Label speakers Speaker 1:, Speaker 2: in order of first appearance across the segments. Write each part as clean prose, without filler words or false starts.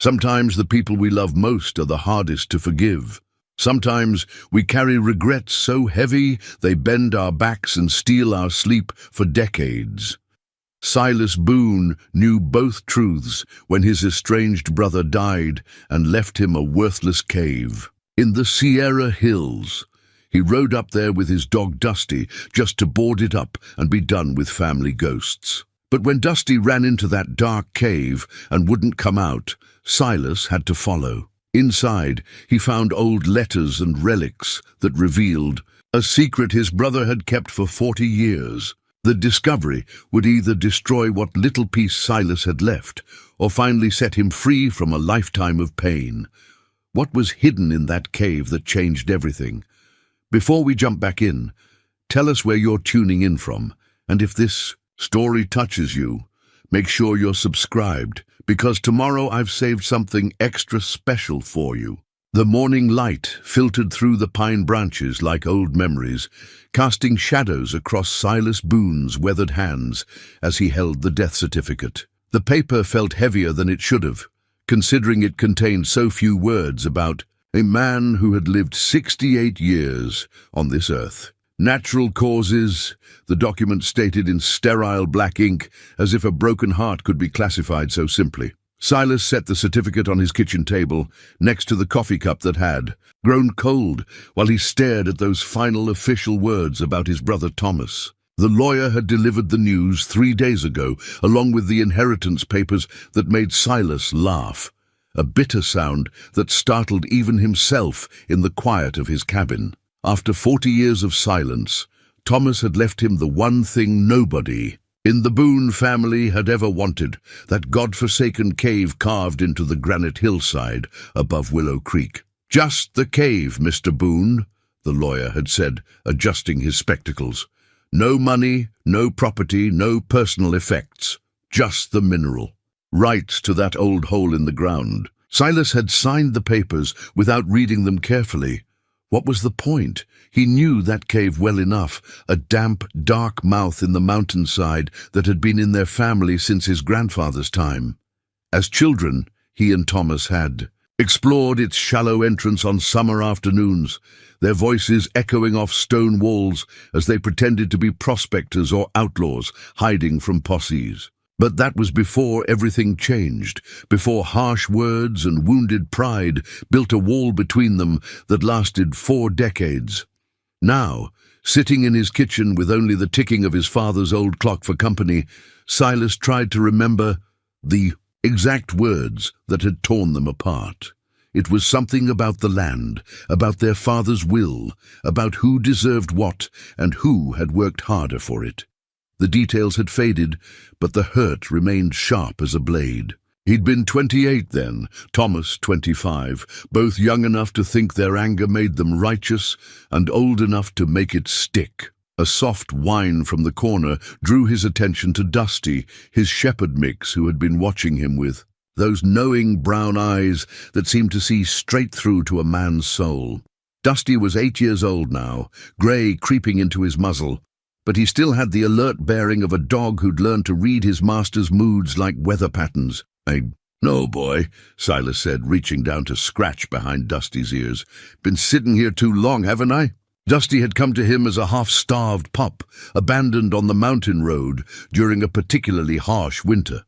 Speaker 1: Sometimes the people we love most are the hardest to forgive. Sometimes we carry regrets so heavy they bend our backs and steal our sleep for decades. Silas Boone knew both truths when his estranged brother died and left him a worthless cave. In the Sierra Hills, he rode up there with his dog Dusty just to board it up and be done with family ghosts. But when Dusty ran into that dark cave and wouldn't come out, Silas had to follow. Inside, he found old letters and relics that revealed a secret his brother had kept for 40 years. The discovery would either destroy what little piece Silas had left, or finally set him free from a lifetime of pain. What was hidden in that cave that changed everything? Before we jump back in, tell us where you're tuning in from, and if this story touches you, make sure you're subscribed, because tomorrow I've saved something extra special for you. The morning light filtered through the pine branches like old memories, casting shadows across Silas Boone's weathered hands as he held the death certificate. The paper felt heavier than it should have, considering it contained so few words about a man who had lived 68 years on this earth. Natural causes, the document stated in sterile black ink, as if a broken heart could be classified so simply. Silas set the certificate on his kitchen table, next to the coffee cup that had grown cold, while he stared at those final official words about his brother Thomas. The lawyer had delivered the news 3 days ago, along with the inheritance papers that made Silas laugh, a bitter sound that startled even himself in the quiet of his cabin. After 40 years of silence, Thomas had left him the one thing nobody in the Boone family had ever wanted, that God-forsaken cave carved into the granite hillside above Willow Creek. "Just the cave, Mr. Boone," the lawyer had said, adjusting his spectacles. "No money, no property, no personal effects. Just the mineral. Rights to that old hole in the ground." Silas had signed the papers without reading them carefully. What was the point? He knew that cave well enough, a damp, dark mouth in the mountainside that had been in their family since his grandfather's time. As children, he and Thomas had explored its shallow entrance on summer afternoons, their voices echoing off stone walls as they pretended to be prospectors or outlaws hiding from posses. But that was before everything changed, before harsh words and wounded pride built a wall between them that lasted 4 decades. Now, sitting in his kitchen with only the ticking of his father's old clock for company, Silas tried to remember the exact words that had torn them apart. It was something about the land, about their father's will, about who deserved what and who had worked harder for it. The details had faded, but the hurt remained sharp as a blade. He'd been 28 then, Thomas 25, both young enough to think their anger made them righteous and old enough to make it stick. A soft whine from the corner drew his attention to Dusty, his shepherd mix who had been watching him with those knowing brown eyes that seemed to see straight through to a man's soul. Dusty was 8 years old now, grey creeping into his muzzle, but he still had the alert bearing of a dog who'd learned to read his master's moods like weather patterns. "No, boy," Silas said, reaching down to scratch behind Dusty's ears. "Been sitting here too long, haven't I?" Dusty had come to him as a half-starved pup, abandoned on the mountain road during a particularly harsh winter.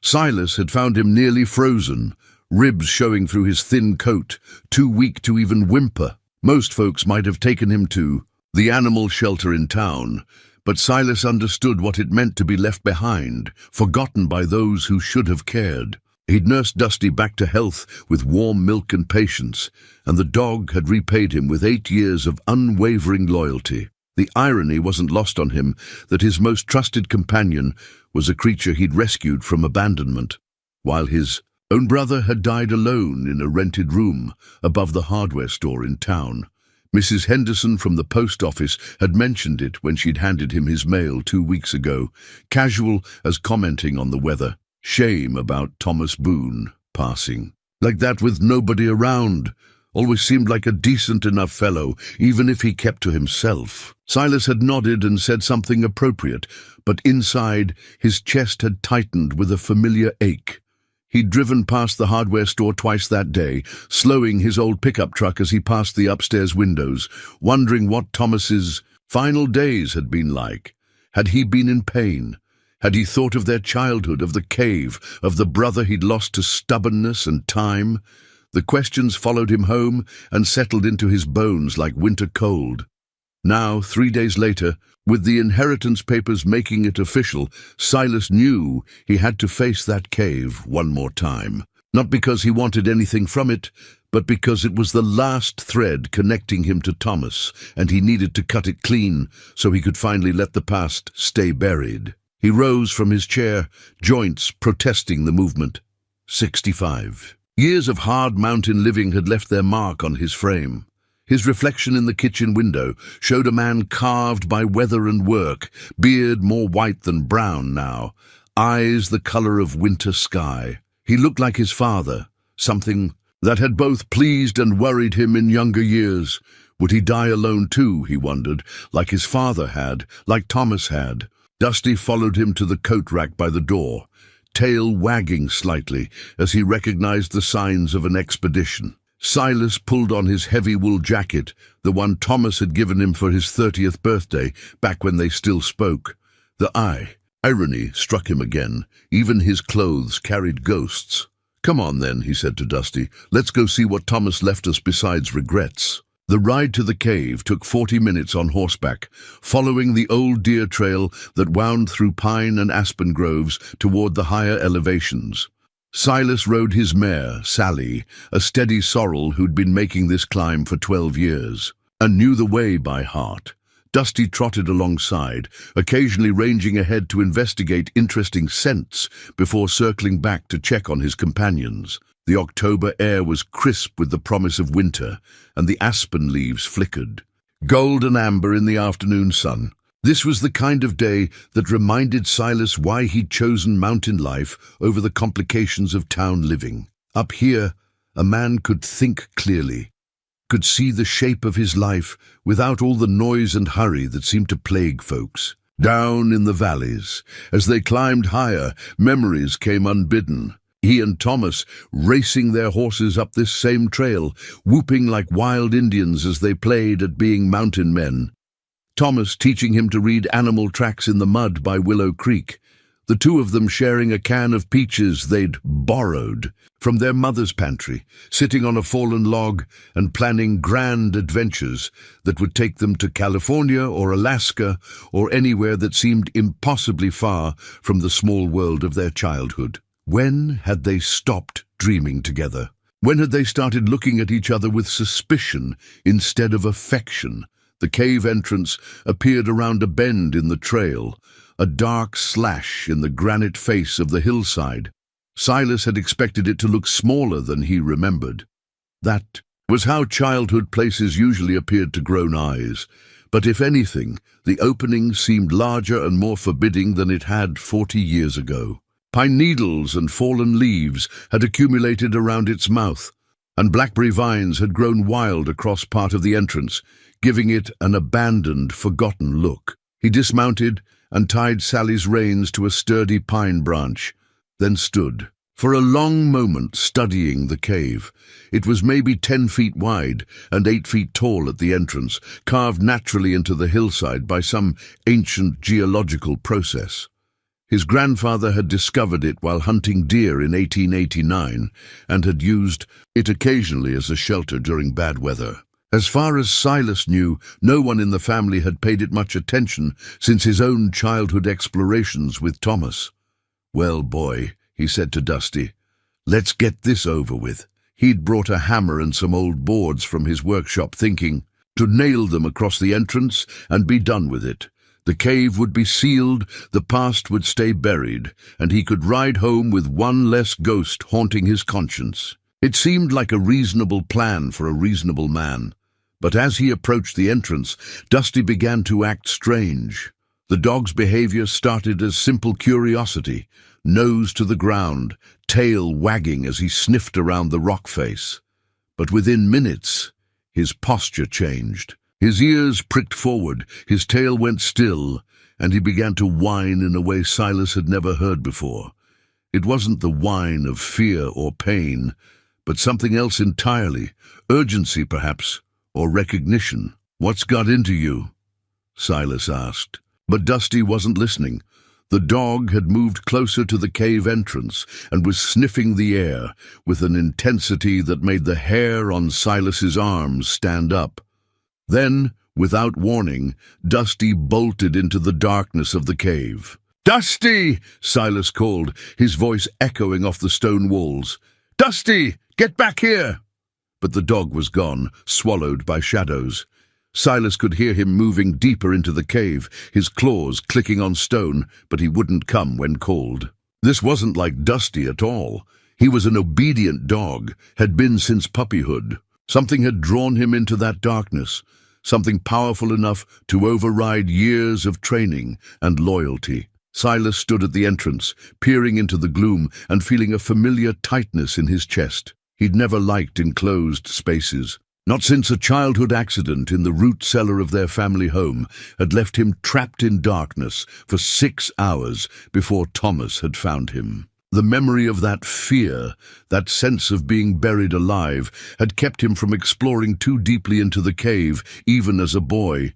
Speaker 1: Silas had found him nearly frozen, ribs showing through his thin coat, too weak to even whimper. Most folks might have taken him to the animal shelter in town, but Silas understood what it meant to be left behind, forgotten by those who should have cared. He'd nursed Dusty back to health with warm milk and patience, and the dog had repaid him with 8 years of unwavering loyalty. The irony wasn't lost on him that his most trusted companion was a creature he'd rescued from abandonment, while his own brother had died alone in a rented room above the hardware store in town. Mrs. Henderson from the post office had mentioned it when she'd handed him his mail 2 weeks ago, casual as commenting on the weather. Shame about Thomas Boone passing. Like that, with nobody around. Always seemed like a decent enough fellow, even if he kept to himself. Silas had nodded and said something appropriate, but inside his chest had tightened with a familiar ache. He'd driven past the hardware store twice that day, slowing his old pickup truck as he passed the upstairs windows, wondering what Thomas's final days had been like. Had he been in pain? Had he thought of their childhood, of the cave, of the brother he'd lost to stubbornness and time? The questions followed him home and settled into his bones like winter cold. Now, 3 days later, with the inheritance papers making it official, Silas knew he had to face that cave one more time. Not because he wanted anything from it, but because it was the last thread connecting him to Thomas, and he needed to cut it clean so he could finally let the past stay buried. He rose from his chair, joints protesting the movement. 65. Years of hard mountain living had left their mark on his frame. His reflection in the kitchen window showed a man carved by weather and work, beard more white than brown now, eyes the color of winter sky. He looked like his father, something that had both pleased and worried him in younger years. Would he die alone too, he wondered, like his father had, like Thomas had? Dusty followed him to the coat rack by the door, tail wagging slightly as he recognized the signs of an expedition. Silas pulled on his heavy wool jacket, the one Thomas had given him for his 30th birthday, back when they still spoke. The irony struck him again. Even his clothes carried ghosts. "Come on then," he said to Dusty. "Let's go see what Thomas left us besides regrets." The ride to the cave took 40 minutes on horseback, following the old deer trail that wound through pine and aspen groves toward the higher elevations. Silas rode his mare, Sally, a steady sorrel who'd been making this climb for 12 years, and knew the way by heart. Dusty trotted alongside, occasionally ranging ahead to investigate interesting scents before circling back to check on his companions. The October air was crisp with the promise of winter, and the aspen leaves flickered, gold and amber in the afternoon sun. This was the kind of day that reminded Silas why he'd chosen mountain life over the complications of town living. Up here, a man could think clearly, could see the shape of his life without all the noise and hurry that seemed to plague folks. Down in the valleys, as they climbed higher, memories came unbidden. He and Thomas racing their horses up this same trail, whooping like wild Indians as they played at being mountain men. Thomas teaching him to read animal tracks in the mud by Willow Creek, the two of them sharing a can of peaches they'd borrowed from their mother's pantry, sitting on a fallen log and planning grand adventures that would take them to California or Alaska or anywhere that seemed impossibly far from the small world of their childhood. When had they stopped dreaming together? When had they started looking at each other with suspicion instead of affection? The cave entrance appeared around a bend in the trail, a dark slash in the granite face of the hillside. Silas had expected it to look smaller than he remembered. That was how childhood places usually appeared to grown eyes. But if anything, the opening seemed larger and more forbidding than it had 40 years ago. Pine needles and fallen leaves had accumulated around its mouth, and blackberry vines had grown wild across part of the entrance, giving it an abandoned, forgotten look. He dismounted and tied Sally's reins to a sturdy pine branch, then stood for a long moment studying the cave. It was maybe 10 feet wide and 8 feet tall at the entrance, carved naturally into the hillside by some ancient geological process. His grandfather had discovered it while hunting deer in 1889 and had used it occasionally as a shelter during bad weather. As far as Silas knew, no one in the family had paid it much attention since his own childhood explorations with Thomas. "Well, boy," he said to Dusty, "let's get this over with." He'd brought a hammer and some old boards from his workshop, thinking to nail them across the entrance and be done with it. The cave would be sealed, the past would stay buried, and he could ride home with one less ghost haunting his conscience. It seemed like a reasonable plan for a reasonable man. But as he approached the entrance, Dusty began to act strange. The dog's behavior started as simple curiosity, nose to the ground, tail wagging as he sniffed around the rock face. But within minutes, his posture changed. His ears pricked forward, his tail went still, and he began to whine in a way Silas had never heard before. It wasn't the whine of fear or pain, but something else entirely, urgency perhaps, or recognition. "What's got into you?" Silas asked. But Dusty wasn't listening. The dog had moved closer to the cave entrance and was sniffing the air with an intensity that made the hair on Silas's arms stand up. Then, without warning, Dusty bolted into the darkness of the cave. "Dusty!" Silas called, his voice echoing off the stone walls. "Dusty! Get back here!" But the dog was gone, swallowed by shadows. Silas could hear him moving deeper into the cave, his claws clicking on stone, but he wouldn't come when called. This wasn't like Dusty at all. He was an obedient dog, had been since puppyhood. Something had drawn him into that darkness, something powerful enough to override years of training and loyalty. Silas stood at the entrance, peering into the gloom and feeling a familiar tightness in his chest. He'd never liked enclosed spaces. Not since a childhood accident in the root cellar of their family home had left him trapped in darkness for 6 hours before Thomas had found him. The memory of that fear, that sense of being buried alive, had kept him from exploring too deeply into the cave, even as a boy.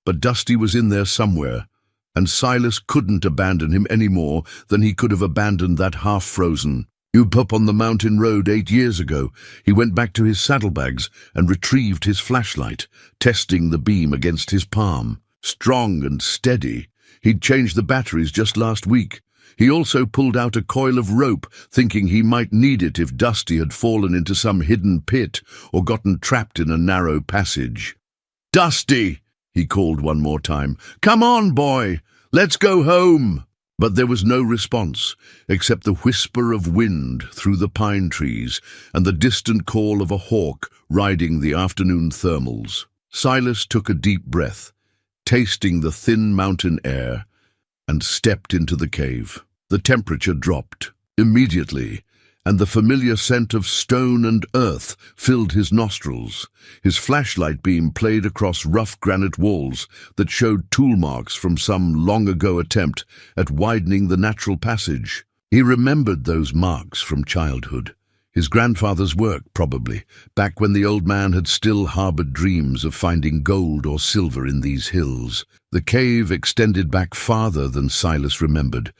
Speaker 1: But Dusty was in there somewhere, and Silas couldn't abandon him any more than he could have abandoned that half-frozen. Up on the mountain road 8 years ago, he went back to his saddlebags and retrieved his flashlight, testing the beam against his palm. Strong and steady. He'd changed the batteries just last week. He also pulled out a coil of rope, thinking he might need it if Dusty had fallen into some hidden pit or gotten trapped in a narrow passage. "Dusty!" he called one more time. "Come on, boy! Let's go home!" But there was no response, except the whisper of wind through the pine trees and the distant call of a hawk riding the afternoon thermals. Silas took a deep breath, tasting the thin mountain air, and stepped into the cave. The temperature dropped immediately, and the familiar scent of stone and earth filled his nostrils. His flashlight beam played across rough granite walls that showed tool marks from some long-ago attempt at widening the natural passage. He remembered those marks from childhood. His grandfather's work, probably, back when the old man had still harbored dreams of finding gold or silver in these hills. The cave extended back farther than Silas remembered,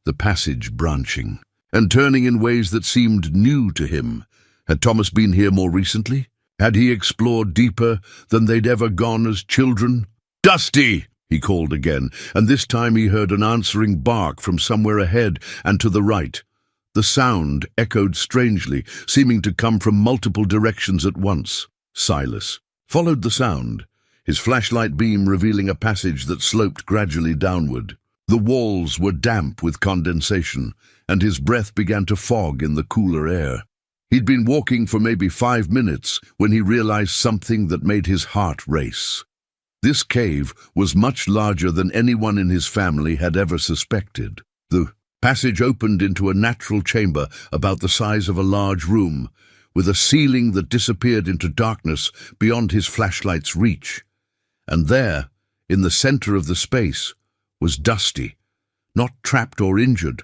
Speaker 1: the passage branching and turning in ways that seemed new to him. Had Thomas been here more recently? Had he explored deeper than they'd ever gone as children? "Dusty!" he called again, and this time he heard an answering bark from somewhere ahead and to the right. The sound echoed strangely, seeming to come from multiple directions at once. Silas followed the sound, his flashlight beam revealing a passage that sloped gradually downward. The walls were damp with condensation, and his breath began to fog in the cooler air. He'd been walking for maybe 5 minutes when he realized something that made his heart race. This cave was much larger than anyone in his family had ever suspected. The passage opened into a natural chamber about the size of a large room, with a ceiling that disappeared into darkness beyond his flashlight's reach. And there, in the center of the space, was Dusty, not trapped or injured,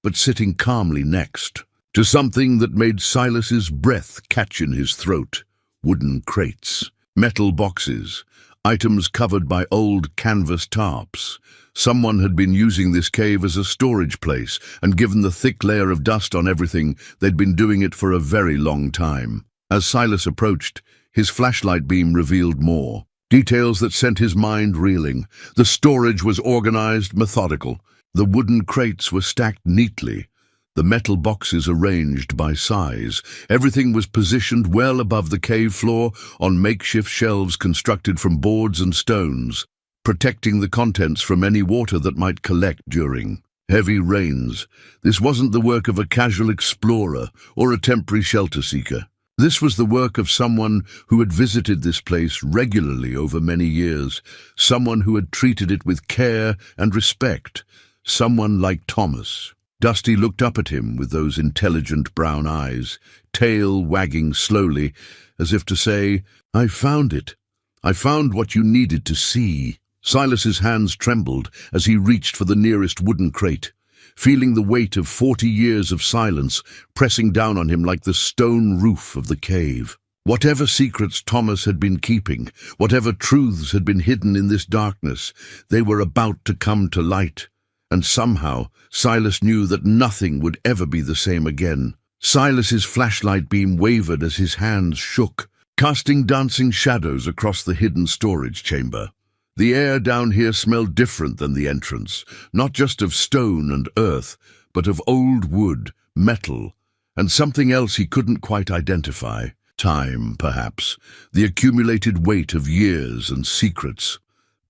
Speaker 1: but sitting calmly next to something that made Silas's breath catch in his throat. Wooden crates, metal boxes, items covered by old canvas tarps. Someone had been using this cave as a storage place, and given the thick layer of dust on everything, they'd been doing it for a very long time. As Silas approached, his flashlight beam revealed more. Details that sent his mind reeling. The storage was organized, methodical. The wooden crates were stacked neatly, the metal boxes arranged by size. Everything was positioned well above the cave floor on makeshift shelves constructed from boards and stones, protecting the contents from any water that might collect during heavy rains. This wasn't the work of a casual explorer or a temporary shelter seeker. This was the work of someone who had visited this place regularly over many years, someone who had treated it with care and respect, someone like Thomas. Dusty looked up at him with those intelligent brown eyes, tail wagging slowly, as if to say, "I found it. I found what you needed to see." Silas's hands trembled as he reached for the nearest wooden crate. feeling the weight of 40 years of silence pressing down on him like the stone roof of the cave. Whatever secrets Thomas had been keeping, whatever truths had been hidden in this darkness, they were about to come to light. And somehow, Silas knew that nothing would ever be the same again. Silas's flashlight beam wavered as his hands shook, casting dancing shadows across the hidden storage chamber. The air down here smelled different than the entrance, not just of stone and earth, but of old wood, metal, and something else he couldn't quite identify. Time, perhaps, the accumulated weight of years and secrets.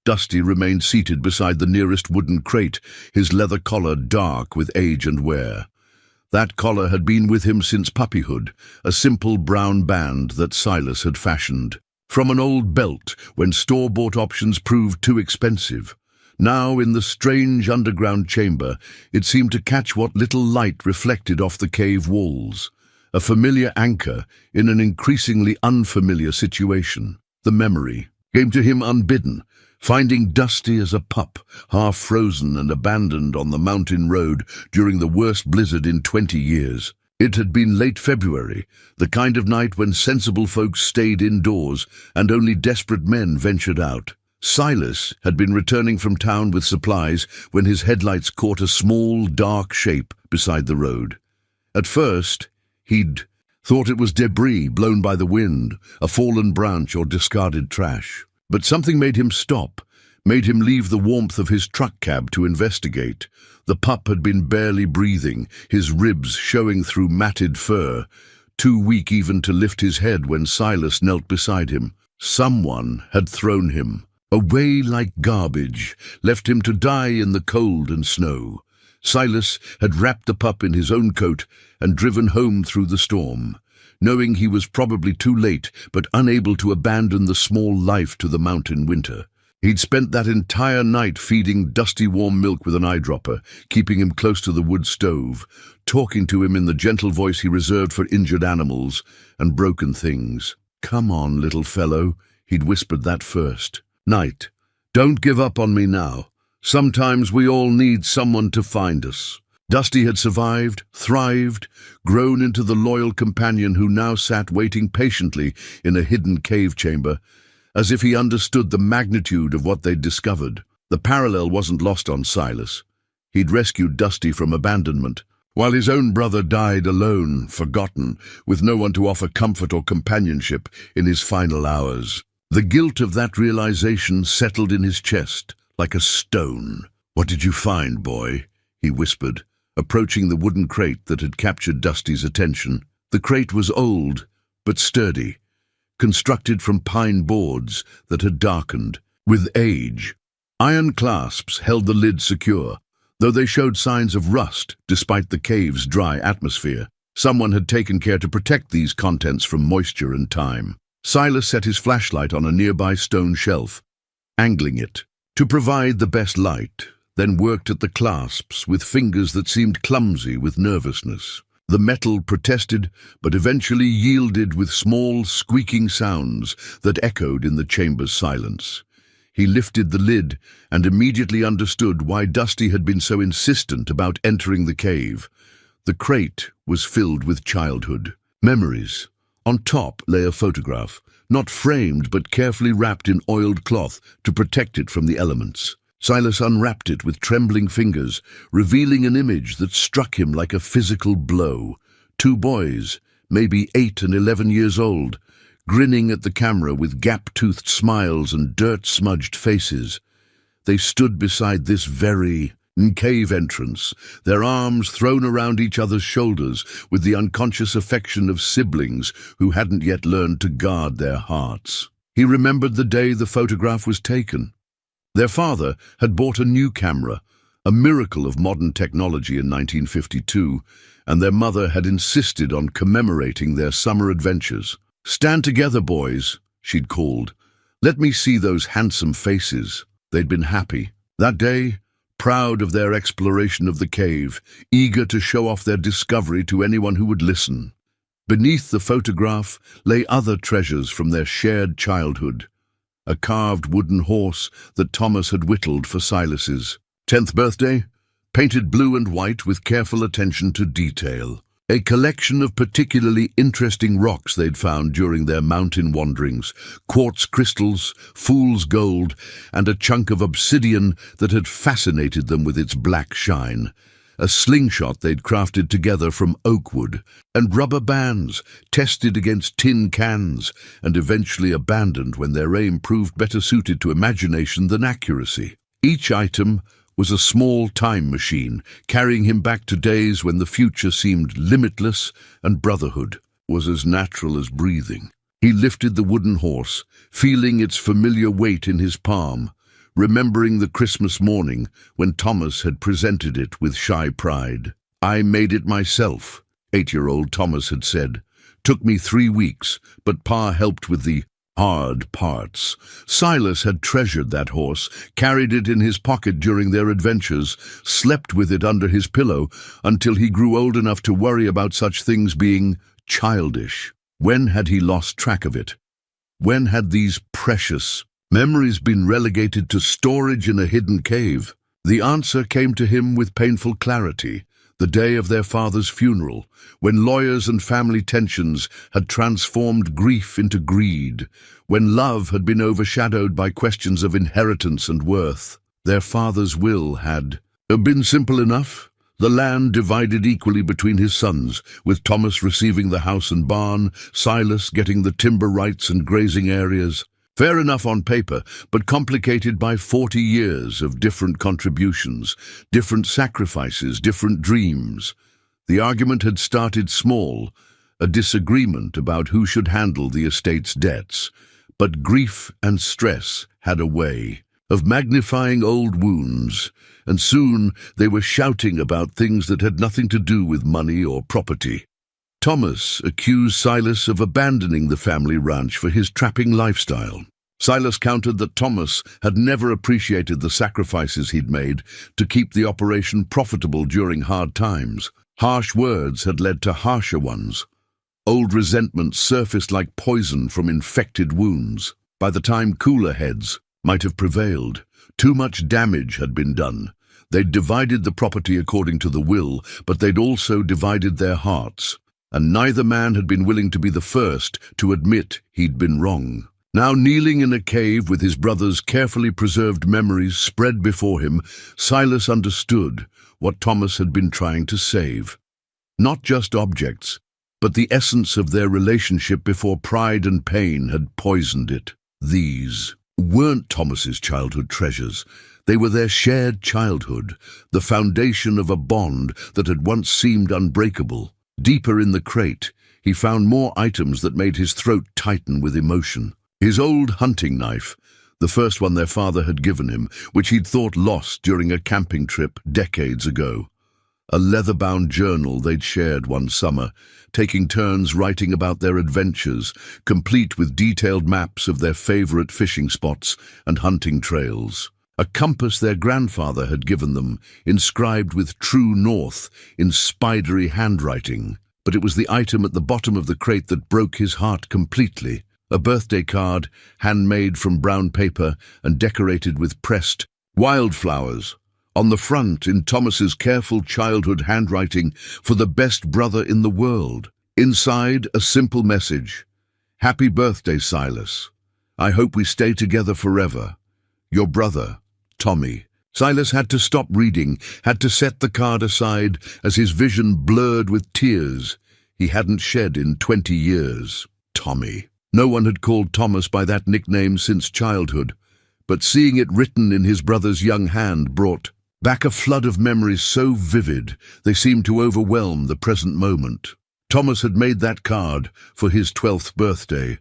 Speaker 1: Dusty remained seated beside the nearest wooden crate, his leather collar dark with age and wear. That collar had been with him since puppyhood, a simple brown band that Silas had fashioned. From an old belt when store-bought options proved too expensive. Now, in the strange underground chamber, it seemed to catch what little light reflected off the cave walls. A familiar anchor in an increasingly unfamiliar situation. The memory came to him unbidden, finding Dusty as a pup, half frozen and abandoned on the mountain road during the worst blizzard in 20 years. It had been late February, the kind of night when sensible folks stayed indoors and only desperate men ventured out. Silas had been returning from town with supplies when his headlights caught a small, dark shape beside the road. At first, he'd thought it was debris blown by the wind, a fallen branch or discarded trash. But something made him stop, made him leave the warmth of his truck cab to investigate. The pup had been barely breathing, his ribs showing through matted fur, too weak even to lift his head when Silas knelt beside him. Someone had thrown him away like garbage, left him to die in the cold and snow. Silas had wrapped the pup in his own coat and driven home through the storm, knowing he was probably too late but unable to abandon the small life to the mountain winter. He'd spent that entire night feeding Dusty warm milk with an eyedropper, keeping him close to the wood stove, talking to him in the gentle voice he reserved for injured animals and broken things. "Come on, little fellow," he'd whispered that first. "Night. Don't give up on me now. Sometimes we all need someone to find us." Dusty had survived, thrived, grown into the loyal companion who now sat waiting patiently in a hidden cave chamber, as if he understood the magnitude of what they'd discovered. The parallel wasn't lost on Silas. He'd rescued Dusty from abandonment, while his own brother died alone, forgotten, with no one to offer comfort or companionship in his final hours. The guilt of that realization settled in his chest like a stone. "What did you find, boy?" he whispered, approaching the wooden crate that had captured Dusty's attention. The crate was old, but sturdy, constructed from pine boards that had darkened with age. Iron clasps held the lid secure, though they showed signs of rust despite the cave's dry atmosphere. Someone had taken care to protect these contents from moisture and time. Silas set his flashlight on a nearby stone shelf, angling it to provide the best light, then worked at the clasps with fingers that seemed clumsy with nervousness. The metal protested, but eventually yielded with small, squeaking sounds that echoed in the chamber's silence. He lifted the lid and immediately understood why Dusty had been so insistent about entering the cave. The crate was filled with childhood memories. On top lay a photograph, not framed but carefully wrapped in oiled cloth to protect it from the elements. Silas unwrapped it with trembling fingers, revealing an image that struck him like a physical blow. Two boys, maybe 8 and 11 years old, grinning at the camera with gap-toothed smiles and dirt-smudged faces. They stood beside this very cave entrance, their arms thrown around each other's shoulders with the unconscious affection of siblings who hadn't yet learned to guard their hearts. He remembered the day the photograph was taken. Their father had bought a new camera, a miracle of modern technology in 1952, and their mother had insisted on commemorating their summer adventures. "Stand together, boys," she'd called. "Let me see those handsome faces." They'd been happy. That day, proud of their exploration of the cave, eager to show off their discovery to anyone who would listen. Beneath the photograph lay other treasures from their shared childhood. A carved wooden horse that Thomas had whittled for Silas's 10th birthday, painted blue and white with careful attention to detail. A collection of particularly interesting rocks they'd found during their mountain wanderings, quartz crystals, fool's gold, and a chunk of obsidian that had fascinated them with its black shine. A slingshot they'd crafted together from oak wood, and rubber bands tested against tin cans and eventually abandoned when their aim proved better suited to imagination than accuracy. Each item was a small time machine, carrying him back to days when the future seemed limitless and brotherhood was as natural as breathing. He lifted the wooden horse, feeling its familiar weight in his palm, remembering the Christmas morning when Thomas had presented it with shy pride. "I made it myself," 8-year-old Thomas had said. "Took me 3 weeks, but Pa helped with the hard parts." Silas had treasured that horse, carried it in his pocket during their adventures, slept with it under his pillow until he grew old enough to worry about such things being childish. When had he lost track of it? When had these precious memories been relegated to storage in a hidden cave? The answer came to him with painful clarity. The day of their father's funeral, when lawyers and family tensions had transformed grief into greed, when love had been overshadowed by questions of inheritance and worth. Their father's will had been simple enough. The land divided equally between his sons, with Thomas receiving the house and barn, Silas getting the timber rights and grazing areas. Fair enough on paper, but complicated by 40 years of different contributions, different sacrifices, different dreams. The argument had started small, a disagreement about who should handle the estate's debts. But grief and stress had a way of magnifying old wounds, and soon they were shouting about things that had nothing to do with money or property. Thomas accused Silas of abandoning the family ranch for his trapping lifestyle. Silas countered that Thomas had never appreciated the sacrifices he'd made to keep the operation profitable during hard times. Harsh words had led to harsher ones. Old resentment surfaced like poison from infected wounds. By the time cooler heads might have prevailed, too much damage had been done. They'd divided the property according to the will, but they'd also divided their hearts. And neither man had been willing to be the first to admit he'd been wrong. Now kneeling in a cave with his brother's carefully preserved memories spread before him, Silas understood what Thomas had been trying to save. Not just objects, but the essence of their relationship before pride and pain had poisoned it. These weren't Thomas's childhood treasures. They were their shared childhood, the foundation of a bond that had once seemed unbreakable. Deeper in the crate, he found more items that made his throat tighten with emotion. His old hunting knife, the first one their father had given him, which he'd thought lost during a camping trip decades ago. A leather-bound journal they'd shared one summer, taking turns writing about their adventures, complete with detailed maps of their favorite fishing spots and hunting trails. A compass their grandfather had given them, inscribed with true north in spidery handwriting. But it was the item at the bottom of the crate that broke his heart completely. A birthday card, handmade from brown paper and decorated with pressed wildflowers. On the front, in Thomas's careful childhood handwriting, "For the best brother in the world." Inside, a simple message: "Happy birthday, Silas. I hope we stay together forever. Your brother, Tommy." Silas had to stop reading, had to set the card aside as his vision blurred with tears he hadn't shed in 20 years. Tommy. No one had called Thomas by that nickname since childhood, but seeing it written in his brother's young hand brought back a flood of memories so vivid they seemed to overwhelm the present moment. Thomas had made that card for his 12th birthday,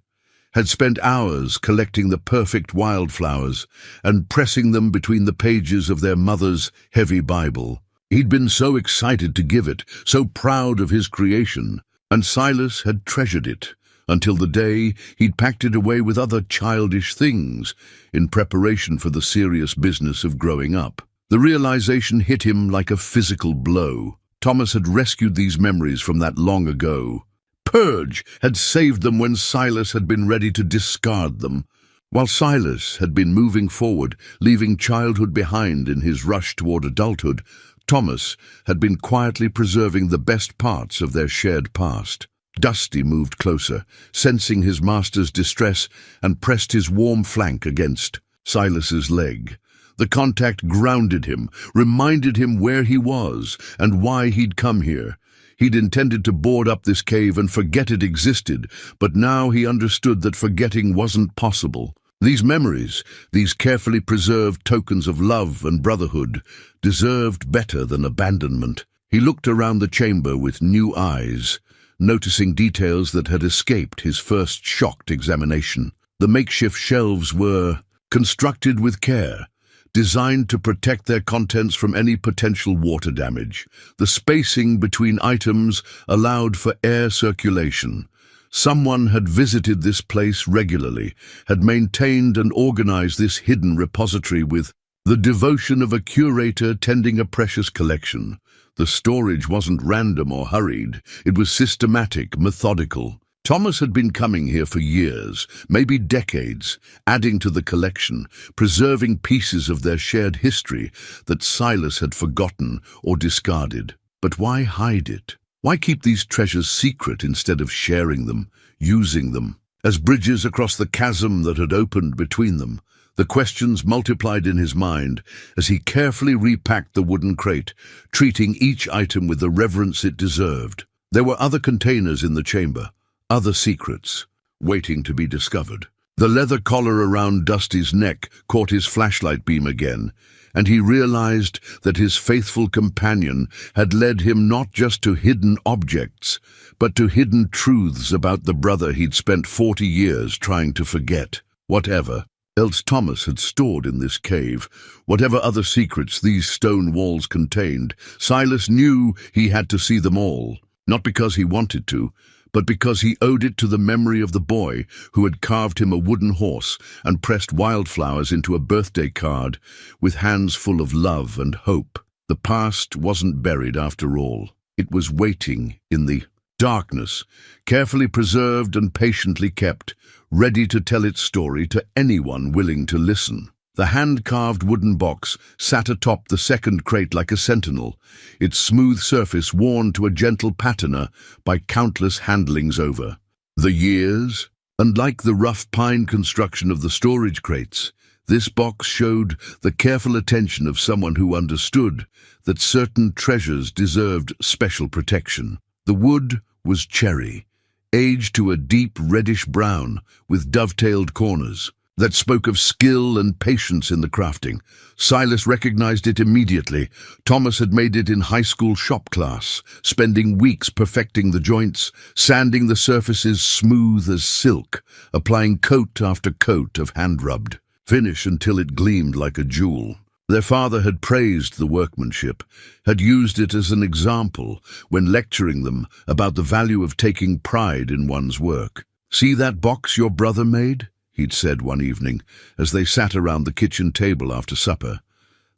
Speaker 1: had spent hours collecting the perfect wildflowers and pressing them between the pages of their mother's heavy Bible. He'd been so excited to give it, so proud of his creation, and Silas had treasured it until the day he'd packed it away with other childish things in preparation for the serious business of growing up. The realization hit him like a physical blow. Thomas had rescued these memories from that long ago. Purge had saved them when Silas had been ready to discard them. While Silas had been moving forward, leaving childhood behind in his rush toward adulthood, Thomas had been quietly preserving the best parts of their shared past. Dusty moved closer, sensing his master's distress, and pressed his warm flank against Silas's leg. The contact grounded him, reminded him where he was and why he'd come here. He'd intended to board up this cave and forget it existed, but now he understood that forgetting wasn't possible. These memories, these carefully preserved tokens of love and brotherhood, deserved better than abandonment. He looked around the chamber with new eyes, noticing details that had escaped his first shocked examination. The makeshift shelves were constructed with care, designed to protect their contents from any potential water damage. The spacing between items allowed for air circulation. Someone had visited this place regularly, had maintained and organized this hidden repository with the devotion of a curator tending a precious collection. The storage wasn't random or hurried. It was systematic, methodical. Thomas had been coming here for years, maybe decades, adding to the collection, preserving pieces of their shared history that Silas had forgotten or discarded. But why hide it? Why keep these treasures secret instead of sharing them, using them? As bridges across the chasm that had opened between them, the questions multiplied in his mind as he carefully repacked the wooden crate, treating each item with the reverence it deserved. There were other containers in the chamber, other secrets, waiting to be discovered. The leather collar around Dusty's neck caught his flashlight beam again, and he realized that his faithful companion had led him not just to hidden objects, but to hidden truths about the brother he'd spent 40 years trying to forget. Whatever else Thomas had stored in this cave, whatever other secrets these stone walls contained, Silas knew he had to see them all, not because he wanted to, but because he owed it to the memory of the boy who had carved him a wooden horse and pressed wildflowers into a birthday card with hands full of love and hope. The past wasn't buried after all. It was waiting in the darkness, carefully preserved and patiently kept, ready to tell its story to anyone willing to listen. The hand-carved wooden box sat atop the second crate like a sentinel, its smooth surface worn to a gentle patina by countless handlings over the years. And like the rough pine construction of the storage crates, this box showed the careful attention of someone who understood that certain treasures deserved special protection. The wood was cherry, aged to a deep reddish brown with dovetailed corners, that spoke of skill and patience in the crafting. Silas recognized it immediately. Thomas had made it in high school shop class, spending weeks perfecting the joints, sanding the surfaces smooth as silk, applying coat after coat of hand-rubbed finish until it gleamed like a jewel. Their father had praised the workmanship, had used it as an example when lecturing them about the value of taking pride in one's work. "See that box your brother made?" he'd said one evening as they sat around the kitchen table after supper.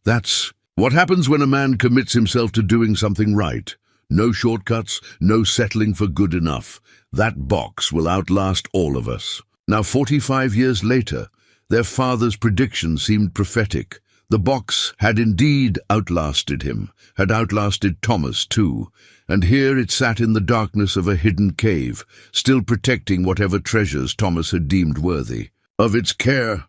Speaker 1: "That's what happens when a man commits himself to doing something right. No shortcuts, no settling for good enough. That box will outlast all of us." Now, 45 years later, their father's prediction seemed prophetic. The box had indeed outlasted him, had outlasted Thomas too, and here it sat in the darkness of a hidden cave, still protecting whatever treasures Thomas had deemed worthy of its care.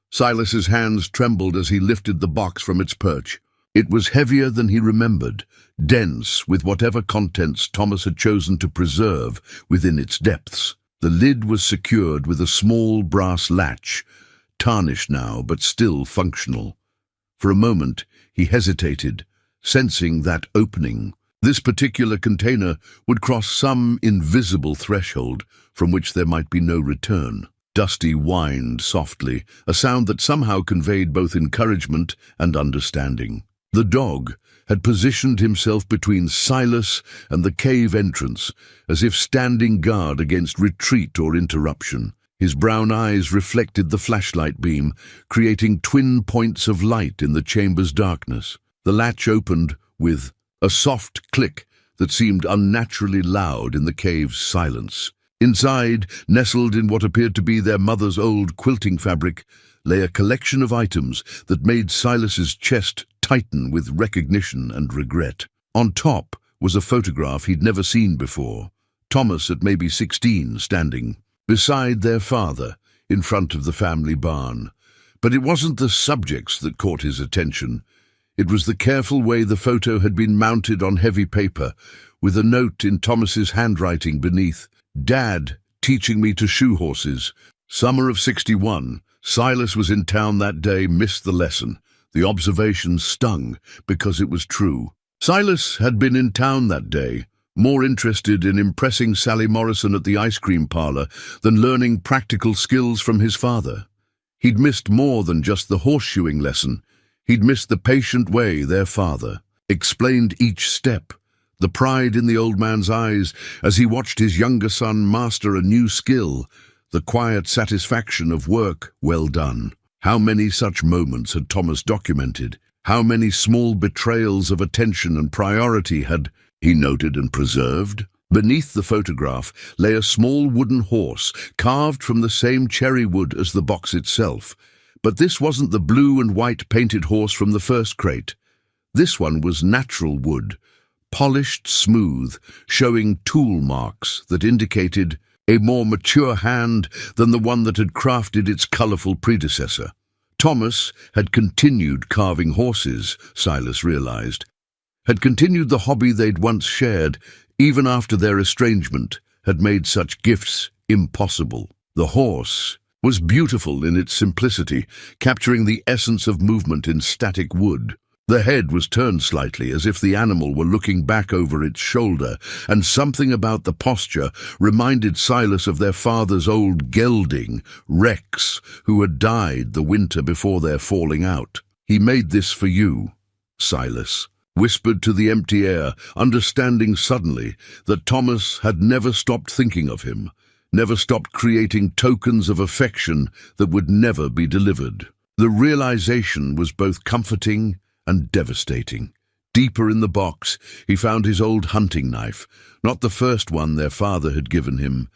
Speaker 1: Silas's hands trembled as he lifted the box from its perch. It was heavier than he remembered, dense with whatever contents Thomas had chosen to preserve within its depths. The lid was secured with a small brass latch, tarnished now but still functional. For a moment, he hesitated, sensing that opening. This particular container would cross some invisible threshold from which there might be no return. Dusty whined softly, a sound that somehow conveyed both encouragement and understanding. The dog had positioned himself between Silas and the cave entrance, as if standing guard against retreat or interruption. His brown eyes reflected the flashlight beam, creating twin points of light in the chamber's darkness. The latch opened with a soft click that seemed unnaturally loud in the cave's silence. Inside, nestled in what appeared to be their mother's old quilting fabric, lay a collection of items that made Silas's chest tighten with recognition and regret. On top was a photograph he'd never seen before. Thomas at maybe 16 standing beside their father in front of the family barn. But it wasn't the subjects that caught his attention. It was the careful way the photo had been mounted on heavy paper, with a note in Thomas's handwriting beneath. "Dad, teaching me to shoe horses." Summer of '61, Silas was in town that day, missed the lesson. The observation stung because it was true. Silas had been in town that day, more interested in impressing Sally Morrison at the ice cream parlor than learning practical skills from his father. He'd missed more than just the horseshoeing lesson. He'd missed the patient way their father explained each step, the pride in the old man's eyes as he watched his younger son master a new skill, the quiet satisfaction of work well done. How many such moments had Thomas documented? How many small betrayals of attention and priority had he noted and preserved? Beneath the photograph lay a small wooden horse, carved from the same cherry wood as the box itself. But this wasn't the blue and white painted horse from the first crate. This one was natural wood, polished smooth, showing tool marks that indicated a more mature hand than the one that had crafted its colourful predecessor. Thomas had continued carving horses, Silas realized, had continued the hobby they'd once shared, even after their estrangement had made such gifts impossible. The horse was beautiful in its simplicity, capturing the essence of movement in static wood. The head was turned slightly, as if the animal were looking back over its shoulder, and something about the posture reminded Silas of their father's old gelding, Rex, who had died the winter before their falling out. "He made this for you," Silas whispered to the empty air, understanding suddenly that Thomas had never stopped thinking of him, never stopped creating tokens of affection that would never be delivered. The realization was both comforting and devastating. Deeper in the box, he found his old hunting knife, not the first one their father had given him,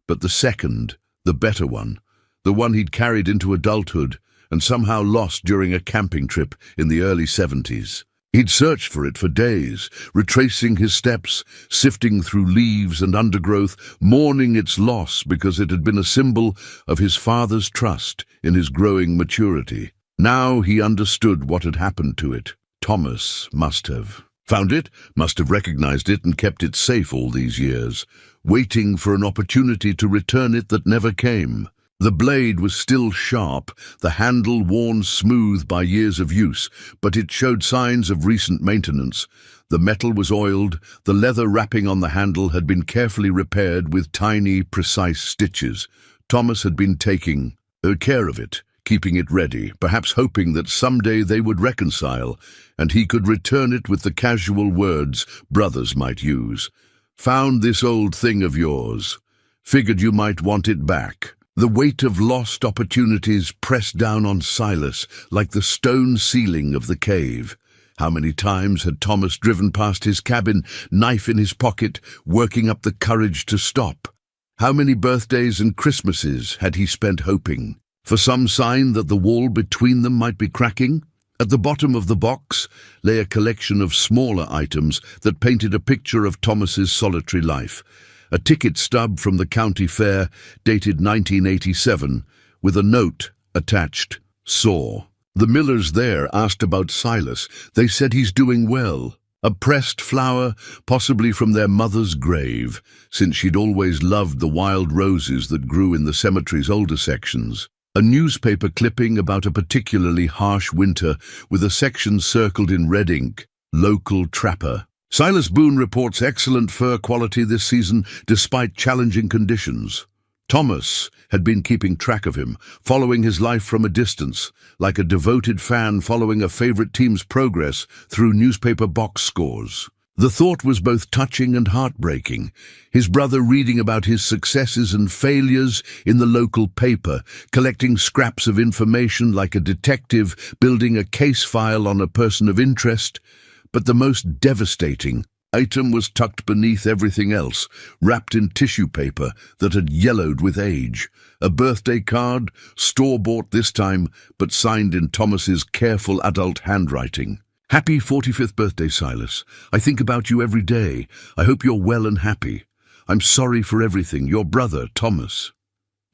Speaker 1: but the second, the better one, the one he'd carried into adulthood and somehow lost during a camping trip in the early '70s. He'd searched for it for days, retracing his steps, sifting through leaves and undergrowth, mourning its loss because it had been a symbol of his father's trust in his growing maturity. Now he understood what had happened to it. Thomas must have found it, must have recognized it and kept it safe all these years, waiting for an opportunity to return it that never came. The blade was still sharp, the handle worn smooth by years of use, but it showed signs of recent maintenance. The metal was oiled, the leather wrapping on the handle had been carefully repaired with tiny, precise stitches. Thomas had been taking care of it, keeping it ready, perhaps hoping that someday they would reconcile, and he could return it with the casual words brothers might use. "Found this old thing of yours. Figured you might want it back." The weight of lost opportunities pressed down on Silas like the stone ceiling of the cave. How many times had Thomas driven past his cabin, knife in his pocket, working up the courage to stop? How many birthdays and Christmases had he spent hoping for some sign that the wall between them might be cracking? At the bottom of the box lay a collection of smaller items that painted a picture of Thomas's solitary life. A ticket stub from the county fair, dated 1987, with a note attached, "Saw." The millers there asked about Silas. They said he's doing well. A pressed flower, possibly from their mother's grave, since she'd always loved the wild roses that grew in the cemetery's older sections. A newspaper clipping about a particularly harsh winter, with a section circled in red ink, "Local Trapper." Silas Boone reports excellent fur quality this season despite challenging conditions. Thomas had been keeping track of him, following his life from a distance, like a devoted fan following a favorite team's progress through newspaper box scores. The thought was both touching and heartbreaking, his brother reading about his successes and failures in the local paper, collecting scraps of information like a detective building a case file on a person of interest. But the most devastating item was tucked beneath everything else, wrapped in tissue paper that had yellowed with age. A birthday card, store-bought this time, but signed in Thomas's careful adult handwriting. "Happy 45th birthday, Silas. I think about you every day. I hope you're well and happy. I'm sorry for everything. Your brother, Thomas."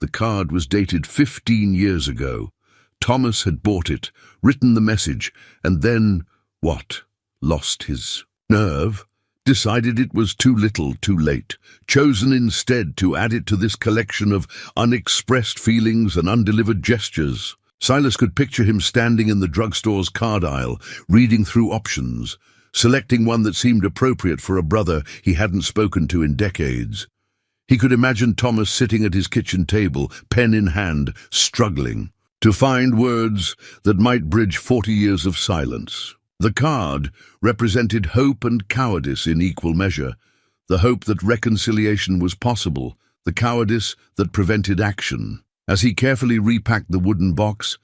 Speaker 1: The card was dated 15 years ago. Thomas had bought it, written the message, and then, what? Lost his nerve? Decided it was too little, too late, chosen instead to add it to this collection of unexpressed feelings and undelivered gestures. Silas could picture him standing in the drugstore's card aisle, reading through options, selecting one that seemed appropriate for a brother he hadn't spoken to in decades. He could imagine Thomas sitting at his kitchen table, pen in hand, struggling to find words that might bridge 40 years of silence. The card represented hope and cowardice in equal measure, the hope that reconciliation was possible, the cowardice that prevented action. As he carefully repacked the wooden box,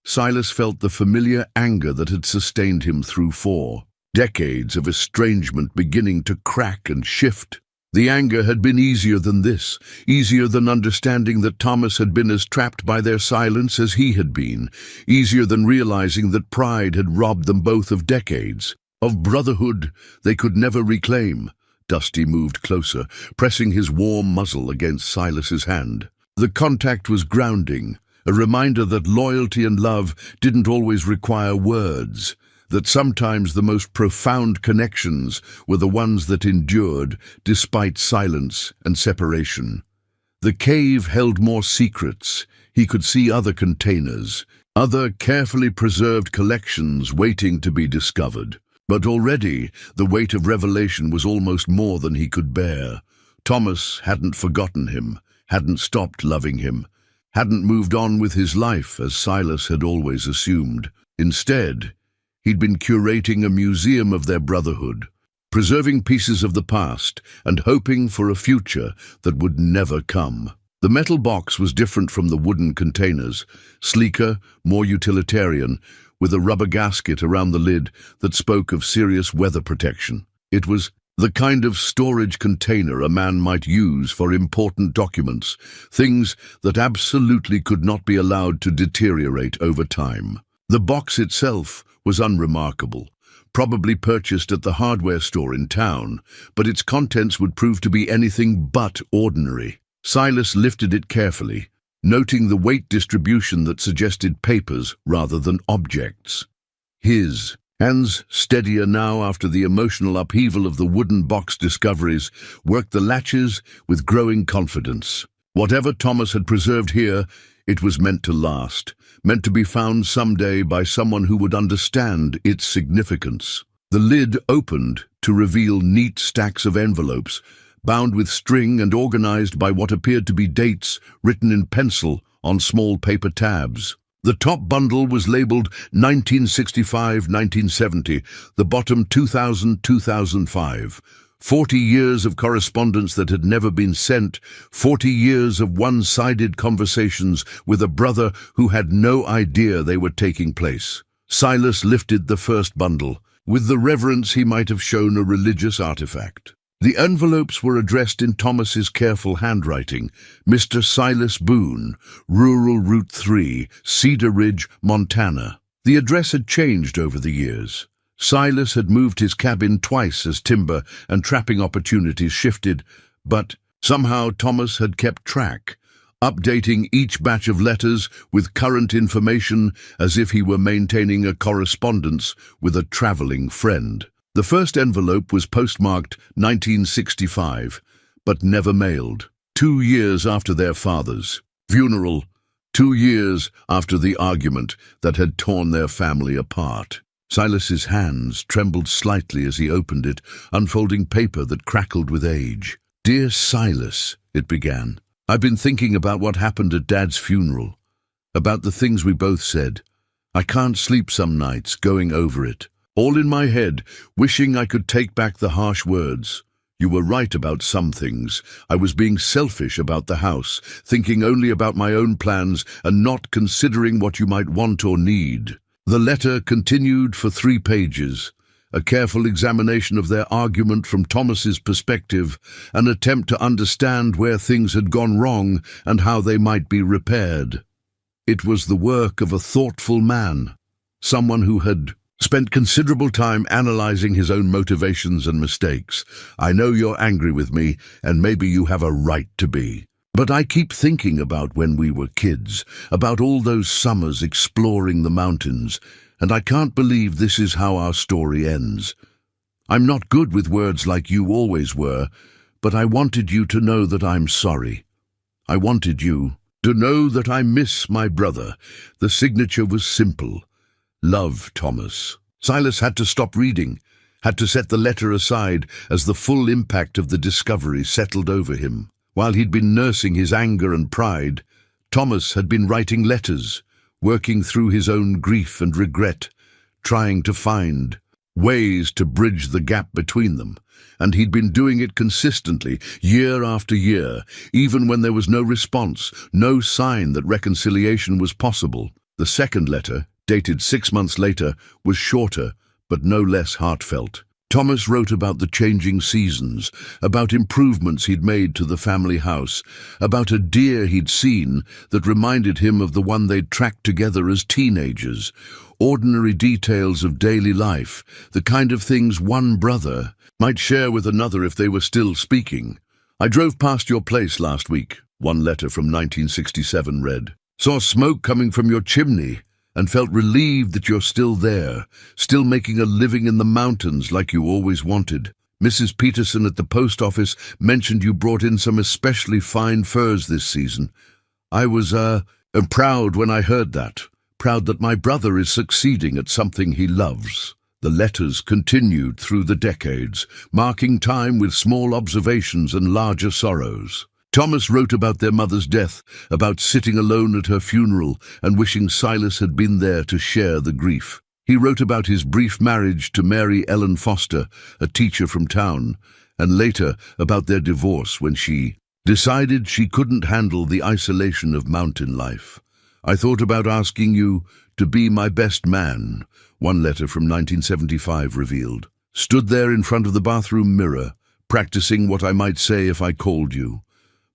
Speaker 1: Silas felt the familiar anger that had sustained him through 4 decades of estrangement beginning to crack and shift. The anger had been easier than this, easier than understanding that Thomas had been as trapped by their silence as he had been, easier than realizing that pride had robbed them both of decades, of brotherhood they could never reclaim. Dusty moved closer, pressing his warm muzzle against Silas's hand. The contact was grounding, a reminder that loyalty and love didn't always require words, that sometimes the most profound connections were the ones that endured despite silence and separation. The cave held more secrets. He could see other containers, other carefully preserved collections waiting to be discovered. But already the weight of revelation was almost more than he could bear. Thomas hadn't forgotten him, hadn't stopped loving him, hadn't moved on with his life as Silas had always assumed. Instead, he'd been curating a museum of their brotherhood, preserving pieces of the past and hoping for a future that would never come. The metal box was different from the wooden containers, sleeker, more utilitarian, with a rubber gasket around the lid that spoke of serious weather protection. It was the kind of storage container a man might use for important documents, things that absolutely could not be allowed to deteriorate over time. The box itself was unremarkable, probably purchased at the hardware store in town, but its contents would prove to be anything but ordinary. Silas lifted it carefully, noting the weight distribution that suggested papers rather than objects. His hands, steadier now after the emotional upheaval of the wooden box discoveries, worked the latches with growing confidence. Whatever Thomas had preserved here, it was meant to last, meant to be found someday by someone who would understand its significance. The lid opened to reveal neat stacks of envelopes, bound with string and organized by what appeared to be dates written in pencil on small paper tabs. The top bundle was labeled 1965-1970, the bottom 2000-2005. 40 years of correspondence that had never been sent, 40 years of one-sided conversations with a brother who had no idea they were taking place. Silas lifted the first bundle, with the reverence he might have shown a religious artifact. The envelopes were addressed in Thomas's careful handwriting, Mr. Silas Boone, Rural Route 3, Cedar Ridge, Montana. The address had changed over the years. Silas had moved his cabin twice as timber and trapping opportunities shifted, but somehow Thomas had kept track, updating each batch of letters with current information as if he were maintaining a correspondence with a traveling friend. The first envelope was postmarked 1965, but never mailed. 2 years after their father's funeral, 2 years after the argument that had torn their family apart. Silas's hands trembled slightly as he opened it, unfolding paper that crackled with age. "Dear Silas," it began, "I've been thinking about what happened at Dad's funeral, about the things we both said. I can't sleep some nights going over it. All in my head, wishing I could take back the harsh words. You were right about some things. I was being selfish about the house, thinking only about my own plans and not considering what you might want or need." The letter continued for 3 pages, a careful examination of their argument from Thomas's perspective, an attempt to understand where things had gone wrong and how they might be repaired. It was the work of a thoughtful man, someone who had spent considerable time analyzing his own motivations and mistakes. I know you're angry with me, and maybe you have a right to be. But I keep thinking about when we were kids, about all those summers exploring the mountains, and I can't believe this is how our story ends. I'm not good with words like you always were, but I wanted you to know that I'm sorry. I wanted you to know that I miss my brother. The signature was simple. Love, Thomas. Silas had to stop reading, had to set the letter aside as the full impact of the discovery settled over him. While he'd been nursing his anger and pride, Thomas had been writing letters, working through his own grief and regret, trying to find ways to bridge the gap between them. And he'd been doing it consistently, year after year, even when there was no response, no sign that reconciliation was possible. The second letter, dated 6 months later, was shorter, but no less heartfelt. Thomas wrote about the changing seasons, about improvements he'd made to the family house, about a deer he'd seen that reminded him of the one they'd tracked together as teenagers. Ordinary details of daily life, the kind of things one brother might share with another if they were still speaking. I drove past your place last week, one letter from 1967 read. Saw smoke coming from your chimney and felt relieved that you're still there, still making a living in the mountains like you always wanted. Mrs. Peterson at the post office mentioned you brought in some especially fine furs this season. I was, proud when I heard that. Proud that my brother is succeeding at something he loves. The letters continued through the decades, marking time with small observations and larger sorrows. Thomas wrote about their mother's death, about sitting alone at her funeral and wishing Silas had been there to share the grief. He wrote about his brief marriage to Mary Ellen Foster, a teacher from town, and later about their divorce when she decided she couldn't handle the isolation of mountain life. I thought about asking you to be my best man, one letter from 1975 revealed. Stood there in front of the bathroom mirror, practicing what I might say if I called you.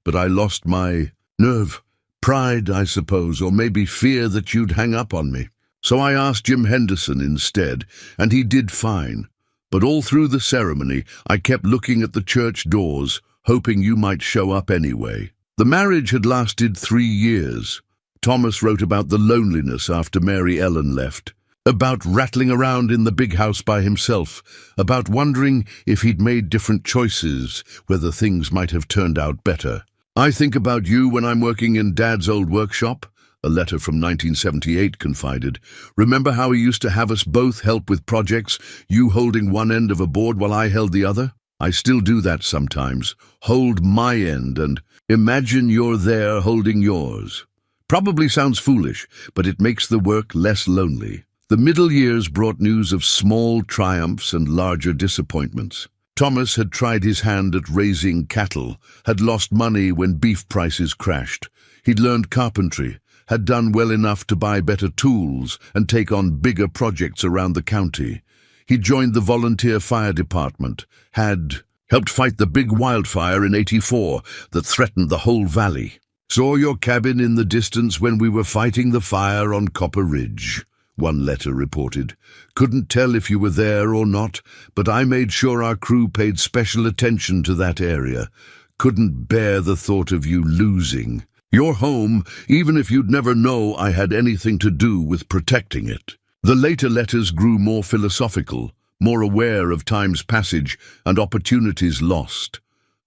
Speaker 1: But I lost my nerve, pride, I suppose, or maybe fear that you'd hang up on me. So I asked Jim Henderson instead, and he did fine. But all through the ceremony, I kept looking at the church doors, hoping you might show up anyway. The marriage had lasted 3 years. Thomas wrote about the loneliness after Mary Ellen left, about rattling around in the big house by himself, about wondering if he'd made different choices, whether things might have turned out better. I think about you when I'm working in Dad's old workshop, a letter from 1978 confided. Remember how he used to have us both help with projects, you holding one end of a board while I held the other? I still do that sometimes, hold my end and imagine you're there holding yours. Probably sounds foolish, but it makes the work less lonely. The middle years brought news of small triumphs and larger disappointments. Thomas had tried his hand at raising cattle, had lost money when beef prices crashed. He'd learned carpentry, had done well enough to buy better tools and take on bigger projects around the county. He joined the volunteer fire department, had helped fight the big wildfire in '84 that threatened the whole valley. Saw your cabin in the distance when we were fighting the fire on Copper Ridge, one letter reported. Couldn't tell if you were there or not, but I made sure our crew paid special attention to that area. Couldn't bear the thought of you losing your home, even if you'd never know I had anything to do with protecting it. The later letters grew more philosophical, more aware of time's passage and opportunities lost.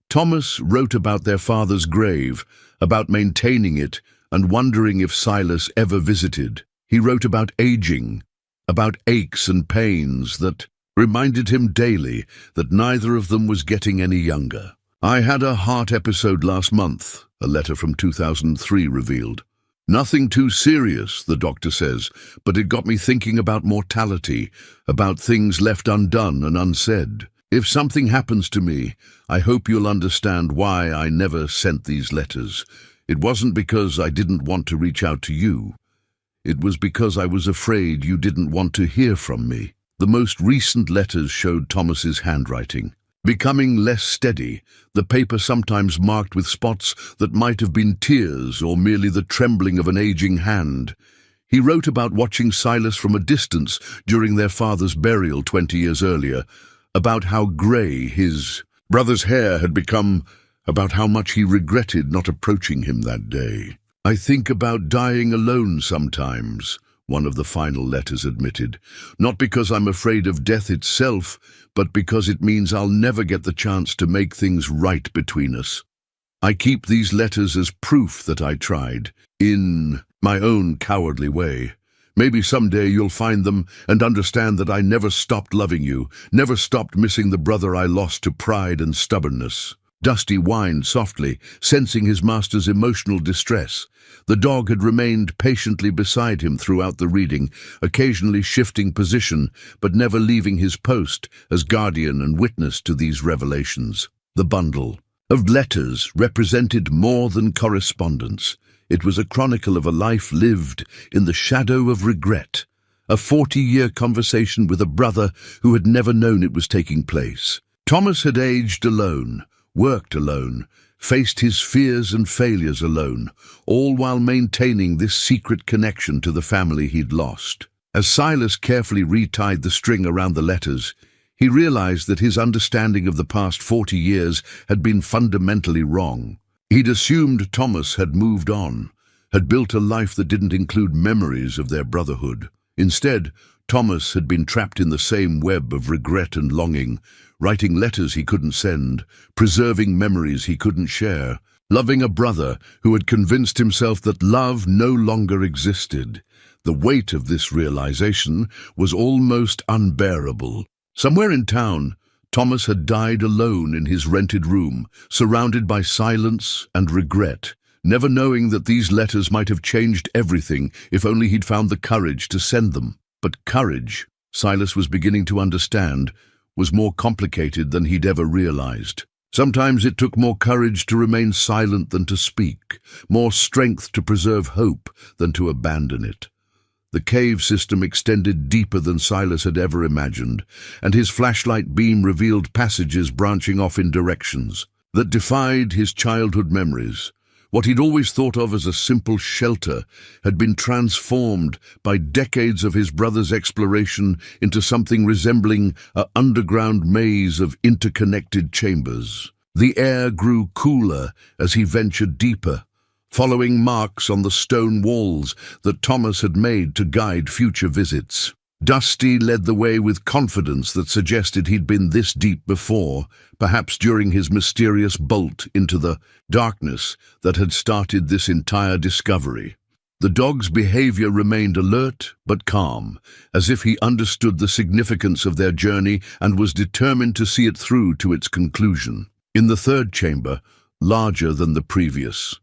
Speaker 1: Thomas wrote about their father's grave, about maintaining it and wondering if Silas ever visited. He wrote about aging, about aches and pains that reminded him daily that neither of them was getting any younger. I had a heart episode last month, a letter from 2003 revealed. Nothing too serious, the doctor says, but it got me thinking about mortality, about things left undone and unsaid. If something happens to me, I hope you'll understand why I never sent these letters. It wasn't because I didn't want to reach out to you. It was because I was afraid you didn't want to hear from me. The most recent letters showed Thomas's handwriting. Becoming less steady, the paper sometimes marked with spots that might have been tears or merely the trembling of an aging hand. He wrote about watching Silas from a distance during their father's burial 20 years earlier, about how grey his brother's hair had become, about how much he regretted not approaching him that day. "I think about dying alone sometimes," one of the final letters admitted, "not because I'm afraid of death itself, but because it means I'll never get the chance to make things right between us. I keep these letters as proof that I tried, in my own cowardly way. Maybe someday you'll find them and understand that I never stopped loving you, never stopped missing the brother I lost to pride and stubbornness." Dusty whined softly, sensing his master's emotional distress. The dog had remained patiently beside him throughout the reading, occasionally shifting position, but never leaving his post as guardian and witness to these revelations. The bundle of letters represented more than correspondence. It was a chronicle of a life lived in the shadow of regret, a 40-year conversation with a brother who had never known it was taking place. Thomas had aged alone, worked alone, faced his fears and failures alone, all while maintaining this secret connection to the family he'd lost. As Silas carefully retied the string around the letters, he realized that his understanding of the past 40 years had been fundamentally wrong. He'd assumed Thomas had moved on, had built a life that didn't include memories of their brotherhood. Instead, Thomas had been trapped in the same web of regret and longing, writing letters he couldn't send, preserving memories he couldn't share, loving a brother who had convinced himself that love no longer existed. The weight of this realization was almost unbearable. Somewhere in town, Thomas had died alone in his rented room, surrounded by silence and regret, never knowing that these letters might have changed everything if only he'd found the courage to send them. But courage, Silas was beginning to understand, was more complicated than he'd ever realized. Sometimes it took more courage to remain silent than to speak, more strength to preserve hope than to abandon it. The cave system extended deeper than Silas had ever imagined, and his flashlight beam revealed passages branching off in directions that defied his childhood memories. What he'd always thought of as a simple shelter had been transformed by decades of his brother's exploration into something resembling an underground maze of interconnected chambers. The air grew cooler as he ventured deeper, following marks on the stone walls that Thomas had made to guide future visits. Dusty led the way with confidence that suggested he'd been this deep before, perhaps during his mysterious bolt into the darkness that had started this entire discovery. The dog's behavior remained alert but calm, as if he understood the significance of their journey and was determined to see it through to its conclusion. In the third chamber, larger than the previous,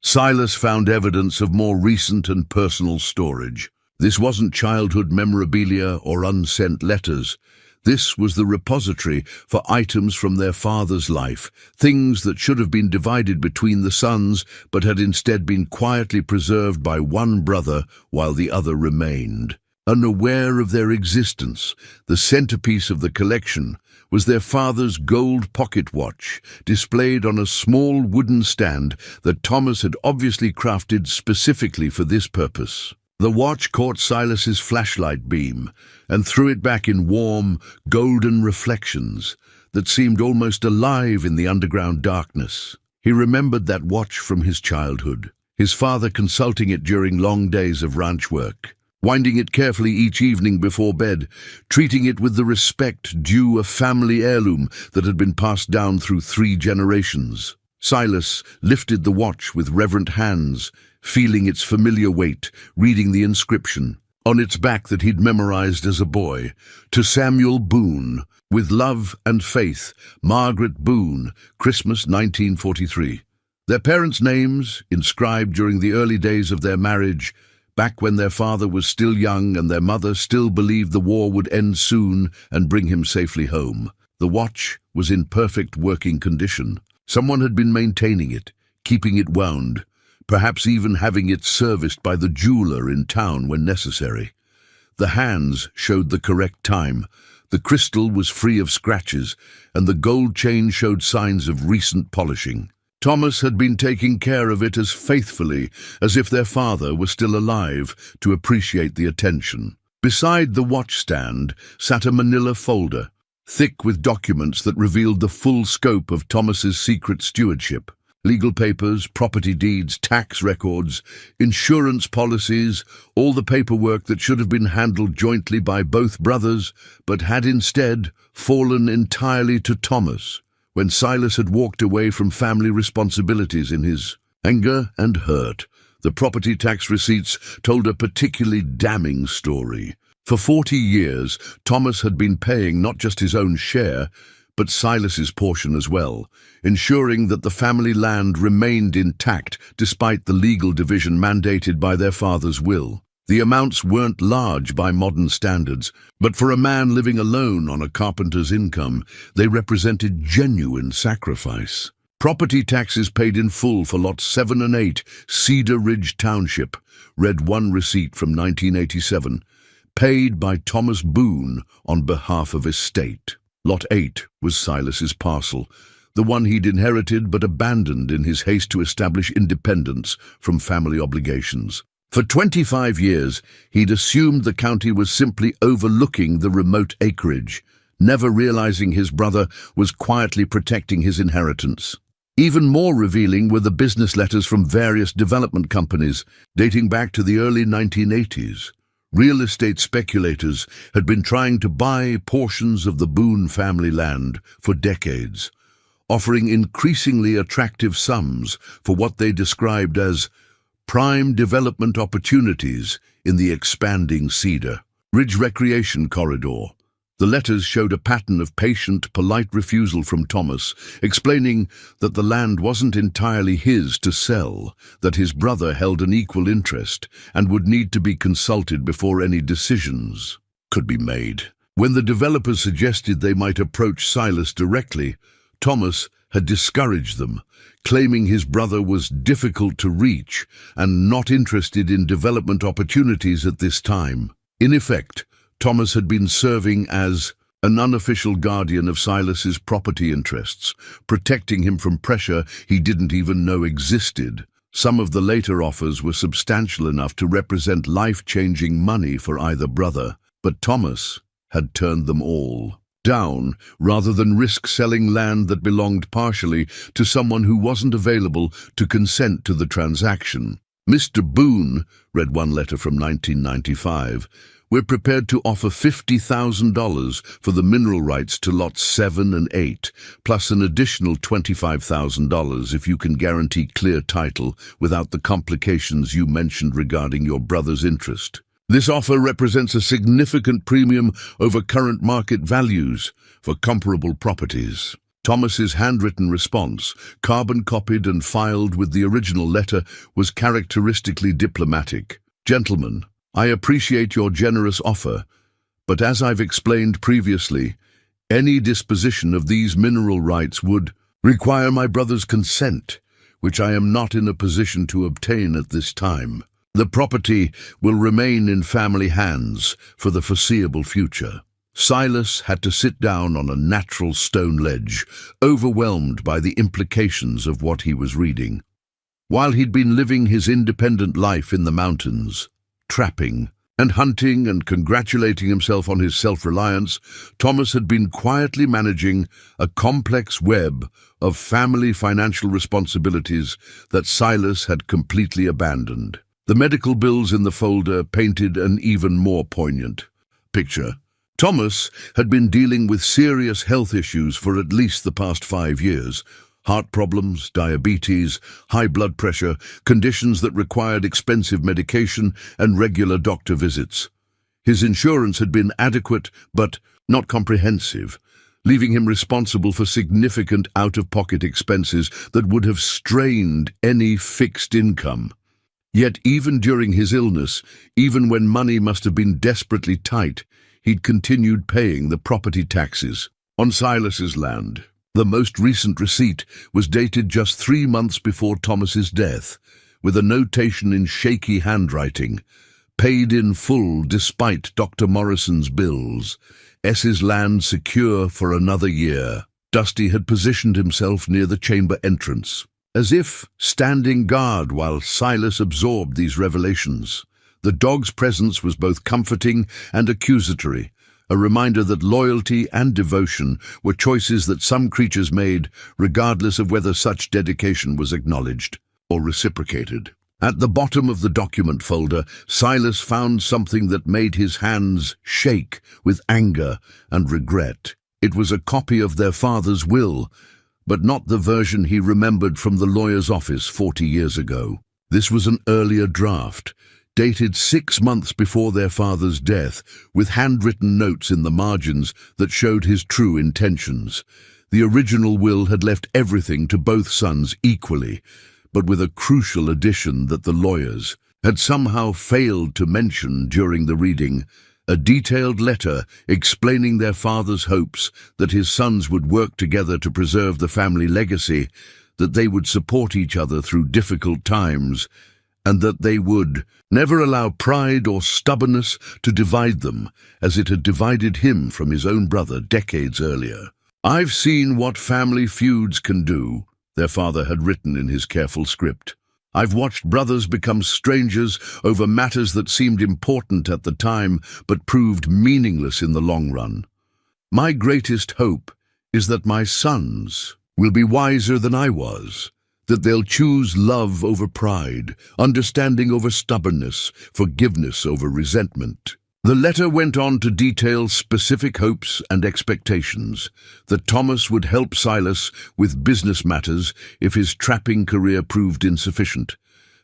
Speaker 1: Silas found evidence of more recent and personal storage. This wasn't childhood memorabilia or unsent letters. This was the repository for items from their father's life, things that should have been divided between the sons, but had instead been quietly preserved by one brother while the other remained. Unaware of their existence, the centerpiece of the collection was their father's gold pocket watch, displayed on a small wooden stand that Thomas had obviously crafted specifically for this purpose. The watch caught Silas's flashlight beam and threw it back in warm, golden reflections that seemed almost alive in the underground darkness. He remembered that watch from his childhood, his father consulting it during long days of ranch work, winding it carefully each evening before bed, treating it with the respect due a family heirloom that had been passed down through 3 generations. Silas lifted the watch with reverent hands, feeling its familiar weight, reading the inscription on its back that he'd memorized as a boy. To Samuel Boone, with love and faith, Margaret Boone, Christmas 1943. Their parents' names, inscribed during the early days of their marriage, back when their father was still young and their mother still believed the war would end soon and bring him safely home. The watch was in perfect working condition. Someone had been maintaining it, keeping it wound, perhaps even having it serviced by the jeweler in town when necessary. The hands showed the correct time. The crystal was free of scratches, and the gold chain showed signs of recent polishing. Thomas had been taking care of it as faithfully as if their father were still alive to appreciate the attention. Beside the watch stand sat a manila folder, thick with documents that revealed the full scope of Thomas's secret stewardship. Legal papers, property deeds, tax records, insurance policies, all the paperwork that should have been handled jointly by both brothers, but had instead fallen entirely to Thomas when Silas had walked away from family responsibilities in his anger and hurt. The property tax receipts told a particularly damning story. For 40 years, Thomas had been paying not just his own share, but Silas's portion as well, ensuring that the family land remained intact despite the legal division mandated by their father's will. The amounts weren't large by modern standards, but for a man living alone on a carpenter's income, they represented genuine sacrifice. Property taxes paid in full for lots 7 and 8, Cedar Ridge Township, read one receipt from 1987, paid by Thomas Boone on behalf of his estate. Lot 8 was Silas's parcel, the one he'd inherited but abandoned in his haste to establish independence from family obligations. For 25 years, he'd assumed the county was simply overlooking the remote acreage, never realizing his brother was quietly protecting his inheritance. Even more revealing were the business letters from various development companies dating back to the early 1980s. Real estate speculators had been trying to buy portions of the Boone family land for decades, offering increasingly attractive sums for what they described as prime development opportunities in the expanding Cedar Ridge Recreation Corridor. The letters showed a pattern of patient, polite refusal from Thomas, explaining that the land wasn't entirely his to sell, that his brother held an equal interest and would need to be consulted before any decisions could be made. When the developers suggested they might approach Silas directly, Thomas had discouraged them, claiming his brother was difficult to reach and not interested in development opportunities at this time. In effect, Thomas had been serving as an unofficial guardian of Silas's property interests, protecting him from pressure he didn't even know existed. Some of the later offers were substantial enough to represent life-changing money for either brother, but Thomas had turned them all down rather than risk selling land that belonged partially to someone who wasn't available to consent to the transaction. Mr. Boone, read one letter from 1995, "We're prepared to offer $50,000 for the mineral rights to lots 7 and 8, plus an additional $25,000 if you can guarantee clear title without the complications you mentioned regarding your brother's interest. This offer represents a significant premium over current market values for comparable properties." Thomas's handwritten response, carbon-copied and filed with the original letter, was characteristically diplomatic. "Gentlemen, I appreciate your generous offer, but as I've explained previously, any disposition of these mineral rights would require my brother's consent, which I am not in a position to obtain at this time. The property will remain in family hands for the foreseeable future." Silas had to sit down on a natural stone ledge, overwhelmed by the implications of what he was reading. While he'd been living his independent life in the mountains, trapping and hunting and congratulating himself on his self-reliance, Thomas had been quietly managing a complex web of family financial responsibilities that Silas had completely abandoned. The medical bills in the folder painted an even more poignant picture. Thomas had been dealing with serious health issues for at least the past 5 years. Heart problems, diabetes, high blood pressure, conditions that required expensive medication and regular doctor visits. His insurance had been adequate but not comprehensive, leaving him responsible for significant out-of-pocket expenses that would have strained any fixed income. Yet even during his illness, even when money must have been desperately tight, he'd continued paying the property taxes on Silas's land. The most recent receipt was dated just 3 months before Thomas's death, with a notation in shaky handwriting, paid in full despite Dr. Morrison's bills, S's land secure for another year. Dusty had positioned himself near the chamber entrance, as if standing guard while Silas absorbed these revelations. The dog's presence was both comforting and accusatory, a reminder that loyalty and devotion were choices that some creatures made, regardless of whether such dedication was acknowledged or reciprocated. At the bottom of the document folder, Silas found something that made his hands shake with anger and regret. It was a copy of their father's will, but not the version he remembered from the lawyer's office 40 years ago. This was an earlier draft, dated 6 months before their father's death, with handwritten notes in the margins that showed his true intentions. The original will had left everything to both sons equally, but with a crucial addition that the lawyers had somehow failed to mention during the reading: a detailed letter explaining their father's hopes that his sons would work together to preserve the family legacy, that they would support each other through difficult times, and that they would never allow pride or stubbornness to divide them, as it had divided him from his own brother decades earlier. "I've seen what family feuds can do," their father had written in his careful script. "I've watched brothers become strangers over matters that seemed important at the time but proved meaningless in the long run. My greatest hope is that my sons will be wiser than I was, that they'll choose love over pride, understanding over stubbornness, forgiveness over resentment." The letter went on to detail specific hopes and expectations, that Thomas would help Silas with business matters if his trapping career proved insufficient,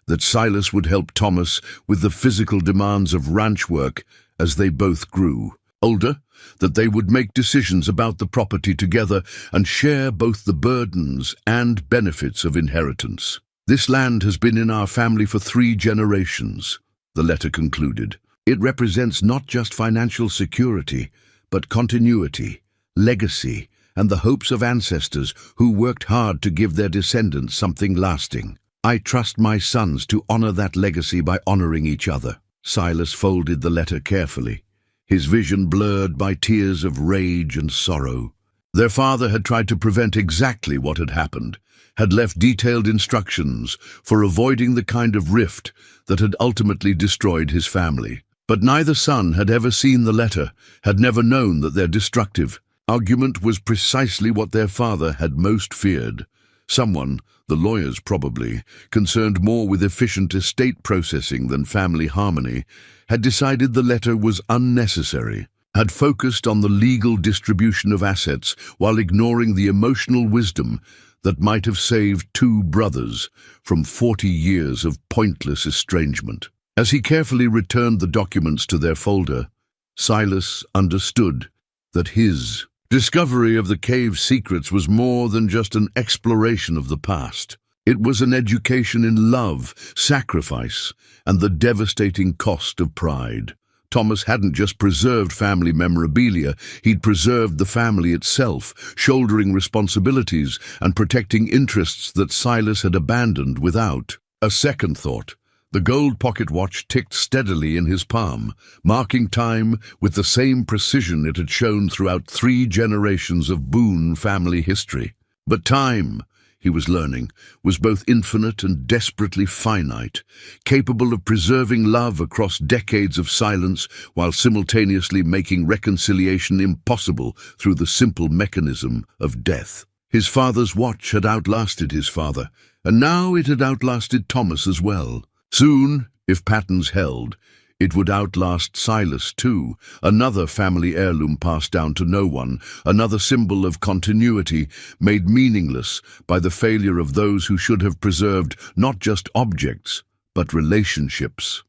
Speaker 1: that Silas would help Thomas with the physical demands of ranch work as they both grew older, that they would make decisions about the property together and share both the burdens and benefits of inheritance. "This land has been in our family for 3 generations, the letter concluded. It represents not just financial security, but continuity, legacy, and the hopes of ancestors who worked hard to give their descendants something lasting. I trust my sons to honor that legacy by honoring each other." Silas folded the letter carefully, his vision blurred by tears of rage and sorrow. Their father had tried to prevent exactly what had happened, had left detailed instructions for avoiding the kind of rift that had ultimately destroyed his family. But neither son had ever seen the letter, had never known that their destructive argument was precisely what their father had most feared. Someone, the lawyers probably, concerned more with efficient estate processing than family harmony, had decided the letter was unnecessary, had focused on the legal distribution of assets while ignoring the emotional wisdom that might have saved 2 brothers from 40 years of pointless estrangement. As he carefully returned the documents to their folder, Silas understood that his discovery of the cave's secrets was more than just an exploration of the past. It was an education in love, sacrifice, and the devastating cost of pride. Thomas hadn't just preserved family memorabilia, he'd preserved the family itself, shouldering responsibilities and protecting interests that Silas had abandoned without a second thought. The gold pocket watch ticked steadily in his palm, marking time with the same precision it had shown throughout 3 generations of Boone family history. But time, he was learning, was both infinite and desperately finite, capable of preserving love across decades of silence while simultaneously making reconciliation impossible through the simple mechanism of death. His father's watch had outlasted his father, and now it had outlasted Thomas as well. Soon, if patterns held, it would outlast Silas too, another family heirloom passed down to no one, another symbol of continuity made meaningless by the failure of those who should have preserved not just objects, but relationships.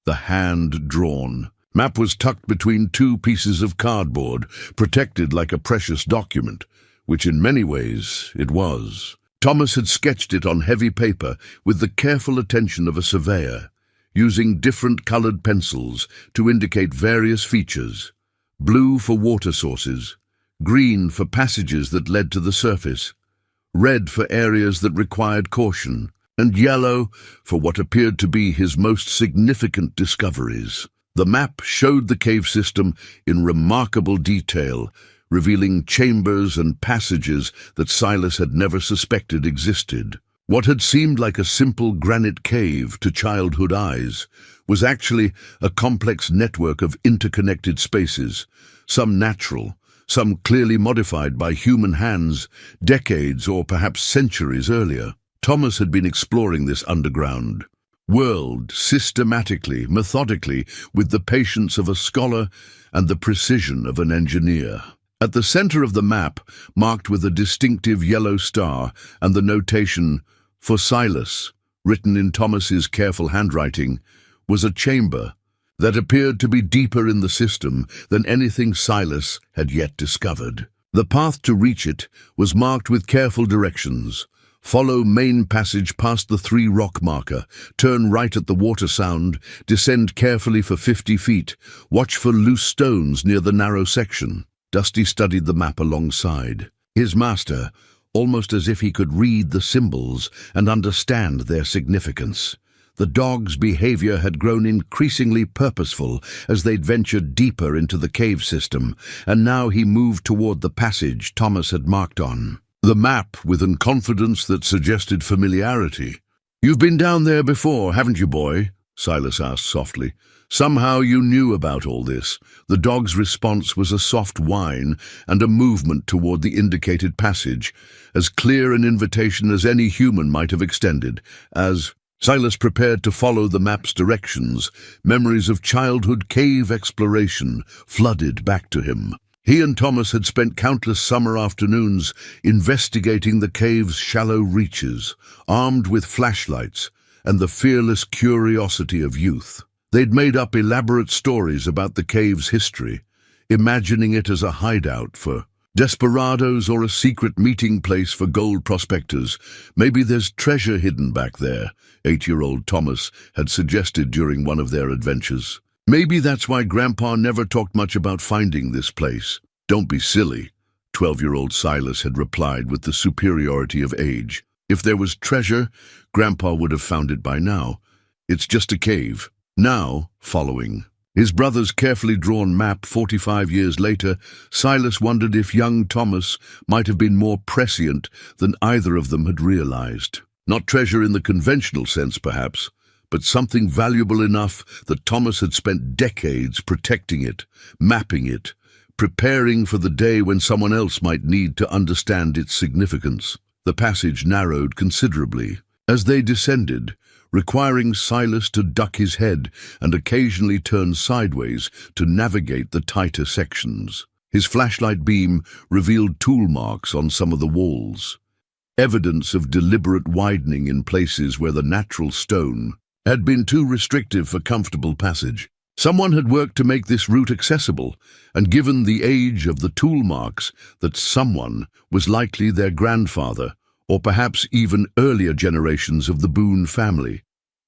Speaker 1: The hand drawn map was tucked between 2 pieces of cardboard, protected like a precious document, which in many ways it was. Thomas had sketched it on heavy paper with the careful attention of a surveyor, using different colored pencils to indicate various features: blue for water sources, green for passages that led to the surface, red for areas that required caution. and yellow for what appeared to be his most significant discoveries. The map showed the cave system in remarkable detail, revealing chambers and passages that Silas had never suspected existed. What had seemed like a simple granite cave to childhood eyes was actually a complex network of interconnected spaces, some natural, some clearly modified by human hands decades or perhaps centuries earlier. Thomas had been exploring this underground world systematically, methodically, with the patience of a scholar and the precision of an engineer. At the center of the map, marked with a distinctive yellow star and the notation "For Silas," written in Thomas's careful handwriting, was a chamber that appeared to be deeper in the system than anything Silas had yet discovered. The path to reach it was marked with careful directions. Follow main passage past the 3 rock marker, turn right at the water sound, descend carefully for 50 feet, watch for loose stones near the narrow section. Dusty studied the map alongside. His master, almost as if he could read the symbols and understand their significance. The dog's behavior had grown increasingly purposeful as they'd ventured deeper into the cave system, and now he moved toward the passage Thomas had marked on. The map with a confidence that suggested familiarity. "You've been down there before, haven't you, boy?" Silas asked softly. Somehow you knew about all this. The dog's response was a soft whine and a movement toward the indicated passage, as clear an invitation as any human might have extended. As Silas prepared to follow the map's directions, memories of childhood cave exploration flooded back to him. He and Thomas had spent countless summer afternoons investigating the cave's shallow reaches, armed with flashlights and the fearless curiosity of youth. They'd made up elaborate stories about the cave's history, imagining it as a hideout for desperados or a secret meeting place for gold prospectors. "Maybe there's treasure hidden back there," 8-year-old Thomas had suggested during one of their adventures. "Maybe that's why Grandpa never talked much about finding this place." "Don't be silly," 12-year-old Silas had replied with the superiority of age. "If there was treasure, Grandpa would have found it by now. It's just a cave." Now, following his brother's carefully drawn map 45 years later, Silas wondered if young Thomas might have been more prescient than either of them had realized. Not treasure in the conventional sense, perhaps, but something valuable enough that Thomas had spent decades protecting it, mapping it, preparing for the day when someone else might need to understand its significance. The passage narrowed considerably as they descended, requiring Silas to duck his head and occasionally turn sideways to navigate the tighter sections. His flashlight beam revealed tool marks on some of the walls, evidence of deliberate widening in places where the natural stone had been too restrictive for comfortable passage. Someone had worked to make this route accessible, and given the age of the tool marks, that someone was likely their grandfather, or perhaps even earlier generations of the Boone family.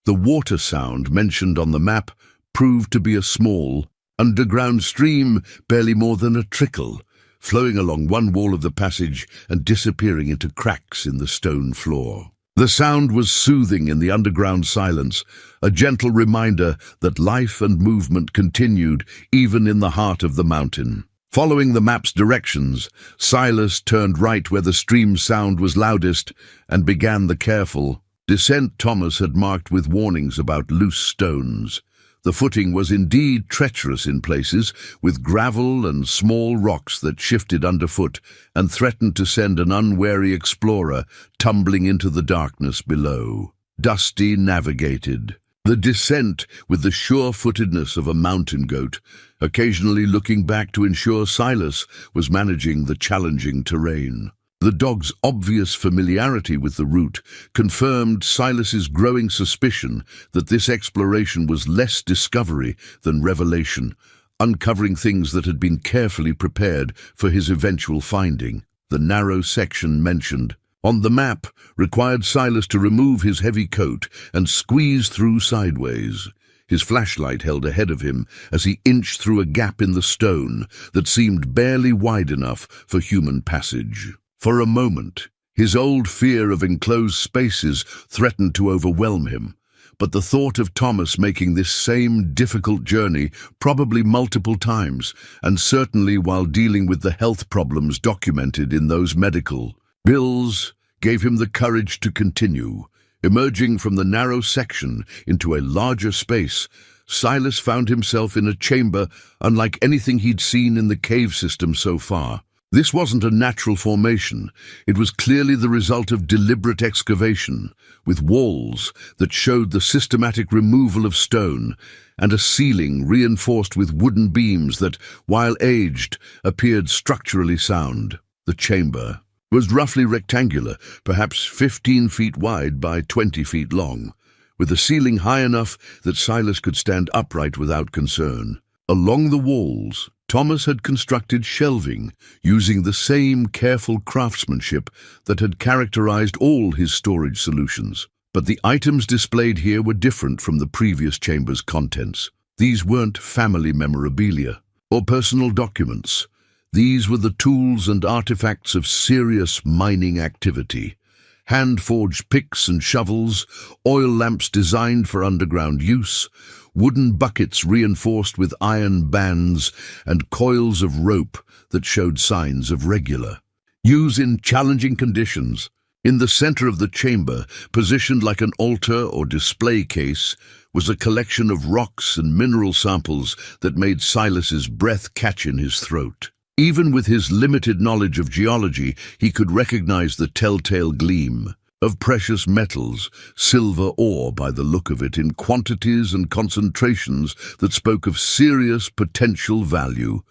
Speaker 1: The water sound mentioned on the map proved to be a small, underground stream, barely more than a trickle, flowing along one wall of the passage and disappearing into cracks in the stone floor. The sound was soothing in the underground silence, a gentle reminder that life and movement continued even in the heart of the mountain. Following the map's directions, Silas turned right where the stream sound was loudest and began the careful descent Thomas had marked with warnings about loose stones. The footing was indeed treacherous in places, with gravel and small rocks that shifted underfoot and threatened to send an unwary explorer tumbling into the darkness below. Dusty navigated the descent with the sure-footedness of a mountain goat, occasionally looking back to ensure Silas was managing the challenging terrain. The dog's obvious familiarity with the route confirmed Silas's growing suspicion that this exploration was less discovery than revelation, uncovering things that had been carefully prepared for his eventual finding. The narrow section mentioned on the map required Silas to remove his heavy coat and squeeze through sideways. His flashlight held ahead of him as he inched through a gap in the stone that seemed barely wide enough for human passage. For a moment, His old fear of enclosed spaces threatened to overwhelm him, but the thought of Thomas making this same difficult journey, probably multiple times, and certainly while dealing with the health problems documented in those medical bills, gave him the courage to continue. Emerging from the narrow section into a larger space, Silas found himself in a chamber unlike anything he'd seen in the cave system so far. This wasn't a natural formation. It was clearly the result of deliberate excavation, with walls that showed the systematic removal of stone and a ceiling reinforced with wooden beams that, while aged, appeared structurally sound. The chamber was roughly rectangular, perhaps 15 feet wide by 20 feet long, with a ceiling high enough that Silas could stand upright without concern. Along the walls, Thomas had constructed shelving using the same careful craftsmanship that had characterized all his storage solutions. But the items displayed here were different from the previous chamber's contents. These weren't family memorabilia or personal documents. These were the tools and artifacts of serious mining activity. Hand-forged picks and shovels, oil lamps designed for underground use, wooden buckets reinforced with iron bands, and coils of rope that showed signs of regular use in challenging conditions. In the center of the chamber, positioned like an altar or display case, was a collection of rocks and mineral samples that made Silas's breath catch in his throat. Even with his limited knowledge of geology, he could recognize the telltale gleam of precious metals, silver ore by the look of it, in quantities and concentrations that spoke of serious potential value.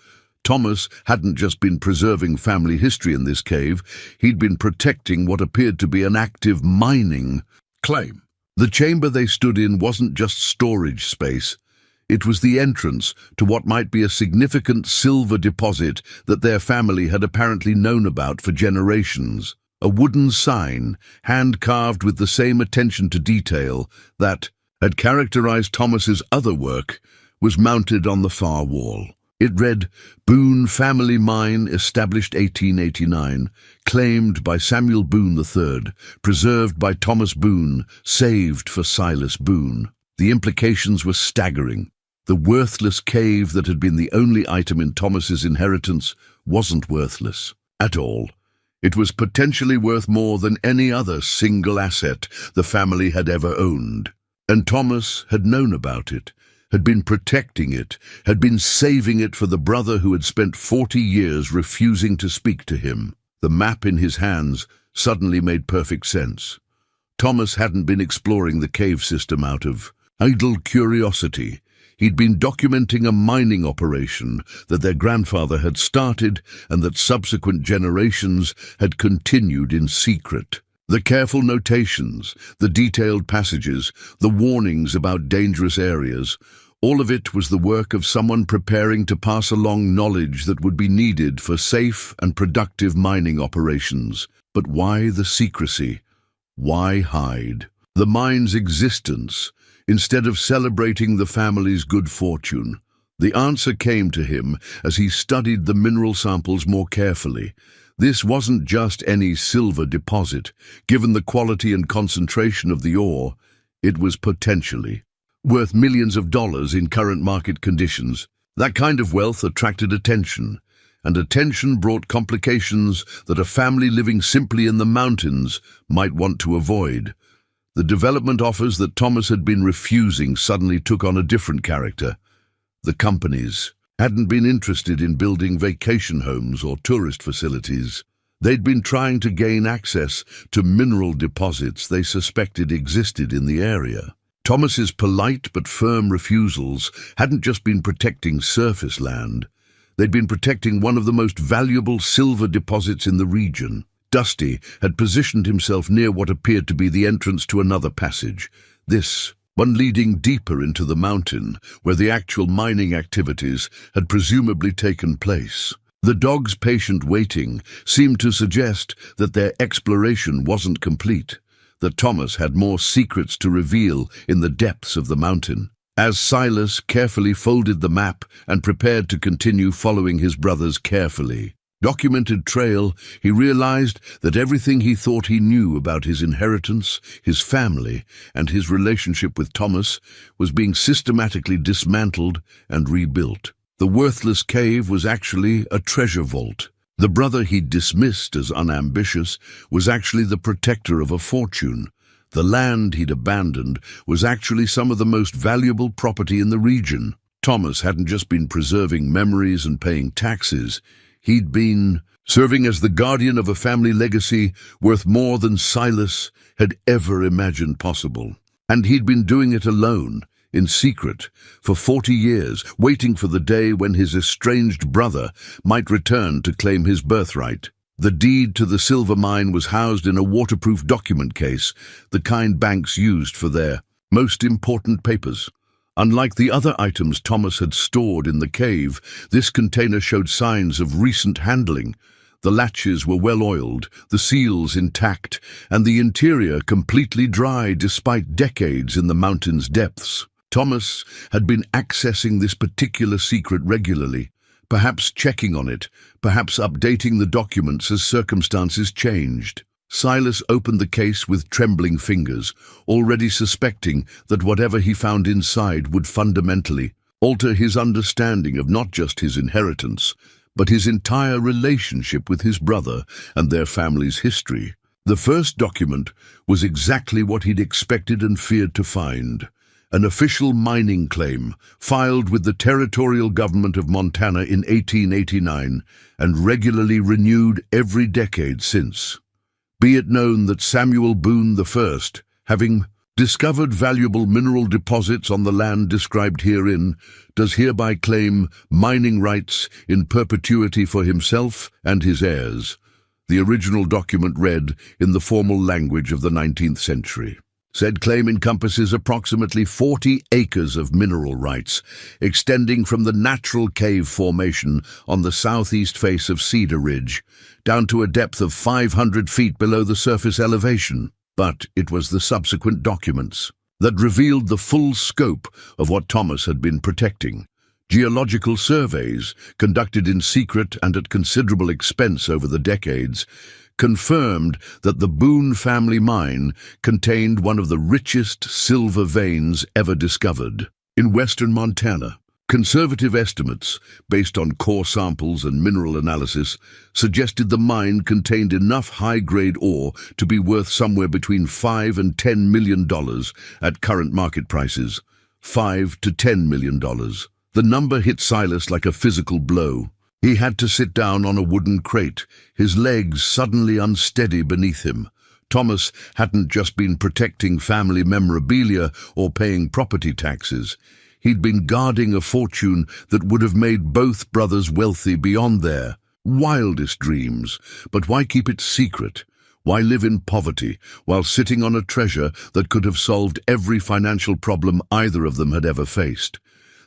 Speaker 1: Thomas hadn't just been preserving family history in this cave, he'd been protecting what appeared to be an active mining claim. The chamber they stood in wasn't just storage space. It was the entrance to what might be a significant silver deposit that their family had apparently known about for generations. A wooden sign, hand-carved with the same attention to detail that had characterized Thomas's other work, was mounted on the far wall. It read, "Boone Family Mine, established 1889, claimed by Samuel Boone III, preserved by Thomas Boone, saved for Silas Boone." The implications were staggering. The worthless cave that had been the only item in Thomas's inheritance wasn't worthless at all. It was potentially worth more than any other single asset the family had ever owned. And Thomas had known about it, had been protecting it, had been saving it for the brother who had spent 40 years refusing to speak to him. The map in his hands suddenly made perfect sense. Thomas hadn't been exploring the cave system out of idle curiosity. He'd been documenting a mining operation that their grandfather had started and that subsequent generations had continued in secret. The careful notations, the detailed passages, the warnings about dangerous areas, all of it was the work of someone preparing to pass along knowledge that would be needed for safe and productive mining operations. But why the secrecy? Why hide the mine's existence instead of celebrating the family's good fortune? The answer came to him as he studied the mineral samples more carefully. This wasn't just any silver deposit. Given the quality and concentration of the ore, it was potentially worth millions of dollars in current market conditions. That kind of wealth attracted attention, and attention brought complications that a family living simply in the mountains might want to avoid. The development offers that Thomas had been refusing suddenly took on a different character. The companies hadn't been interested in building vacation homes or tourist facilities. They'd been trying to gain access to mineral deposits they suspected existed in the area. Thomas's polite but firm refusals hadn't just been protecting surface land. They'd been protecting one of the most valuable silver deposits in the region. Dusty had positioned himself near what appeared to be the entrance to another passage, this one leading deeper into the mountain, where the actual mining activities had presumably taken place. The dog's patient waiting seemed to suggest that their exploration wasn't complete, that Thomas had more secrets to reveal in the depths of the mountain. As Silas carefully folded the map and prepared to continue following his brothers carefully, documented trail, he realized that everything he thought he knew about his inheritance, his family, and his relationship with Thomas was being systematically dismantled and rebuilt. The worthless cave was actually a treasure vault. The brother he'd dismissed as unambitious was actually the protector of a fortune. The land he'd abandoned was actually some of the most valuable property in the region. Thomas hadn't just been preserving memories and paying taxes. He'd been serving as the guardian of a family legacy worth more than Silas had ever imagined possible. And he'd been doing it alone, in secret, for 40 years, waiting for the day when his estranged brother might return to claim his birthright. The deed to the silver mine was housed in a waterproof document case, the kind banks used for their most important papers. Unlike the other items Thomas had stored in the cave, this container showed signs of recent handling. The latches were well-oiled, the seals intact, and the interior completely dry despite decades in the mountain's depths. Thomas had been accessing this particular secret regularly, perhaps checking on it, perhaps updating the documents as circumstances changed. Silas opened the case with trembling fingers, already suspecting that whatever he found inside would fundamentally alter his understanding of not just his inheritance, but his entire relationship with his brother and their family's history. The first document was exactly what he'd expected and feared to find: an official mining claim filed with the territorial government of Montana in 1889 and regularly renewed every decade since. Be it known that Samuel Boone I, having discovered valuable mineral deposits on the land described herein, does hereby claim mining rights in perpetuity for himself and his heirs. The original document read in the formal language of the 19th century. Said claim encompasses approximately 40 acres of mineral rights, extending from the natural cave formation on the southeast face of Cedar Ridge, down to a depth of 500 feet below the surface elevation. But it was the subsequent documents that revealed the full scope of what Thomas had been protecting. Geological surveys, conducted in secret and at considerable expense over the decades, confirmed that the Boone family mine contained one of the richest silver veins ever discovered. In western Montana, conservative estimates, based on core samples and mineral analysis, suggested the mine contained enough high-grade ore to be worth somewhere between $5 and $10 million at current market prices. $5 to $10 million. The number hit Silas like a physical blow. He had to sit down on a wooden crate, his legs suddenly unsteady beneath him. Thomas hadn't just been protecting family memorabilia or paying property taxes. He'd been guarding a fortune that would have made both brothers wealthy beyond their wildest dreams. But why keep it secret? Why live in poverty while sitting on a treasure that could have solved every financial problem either of them had ever faced?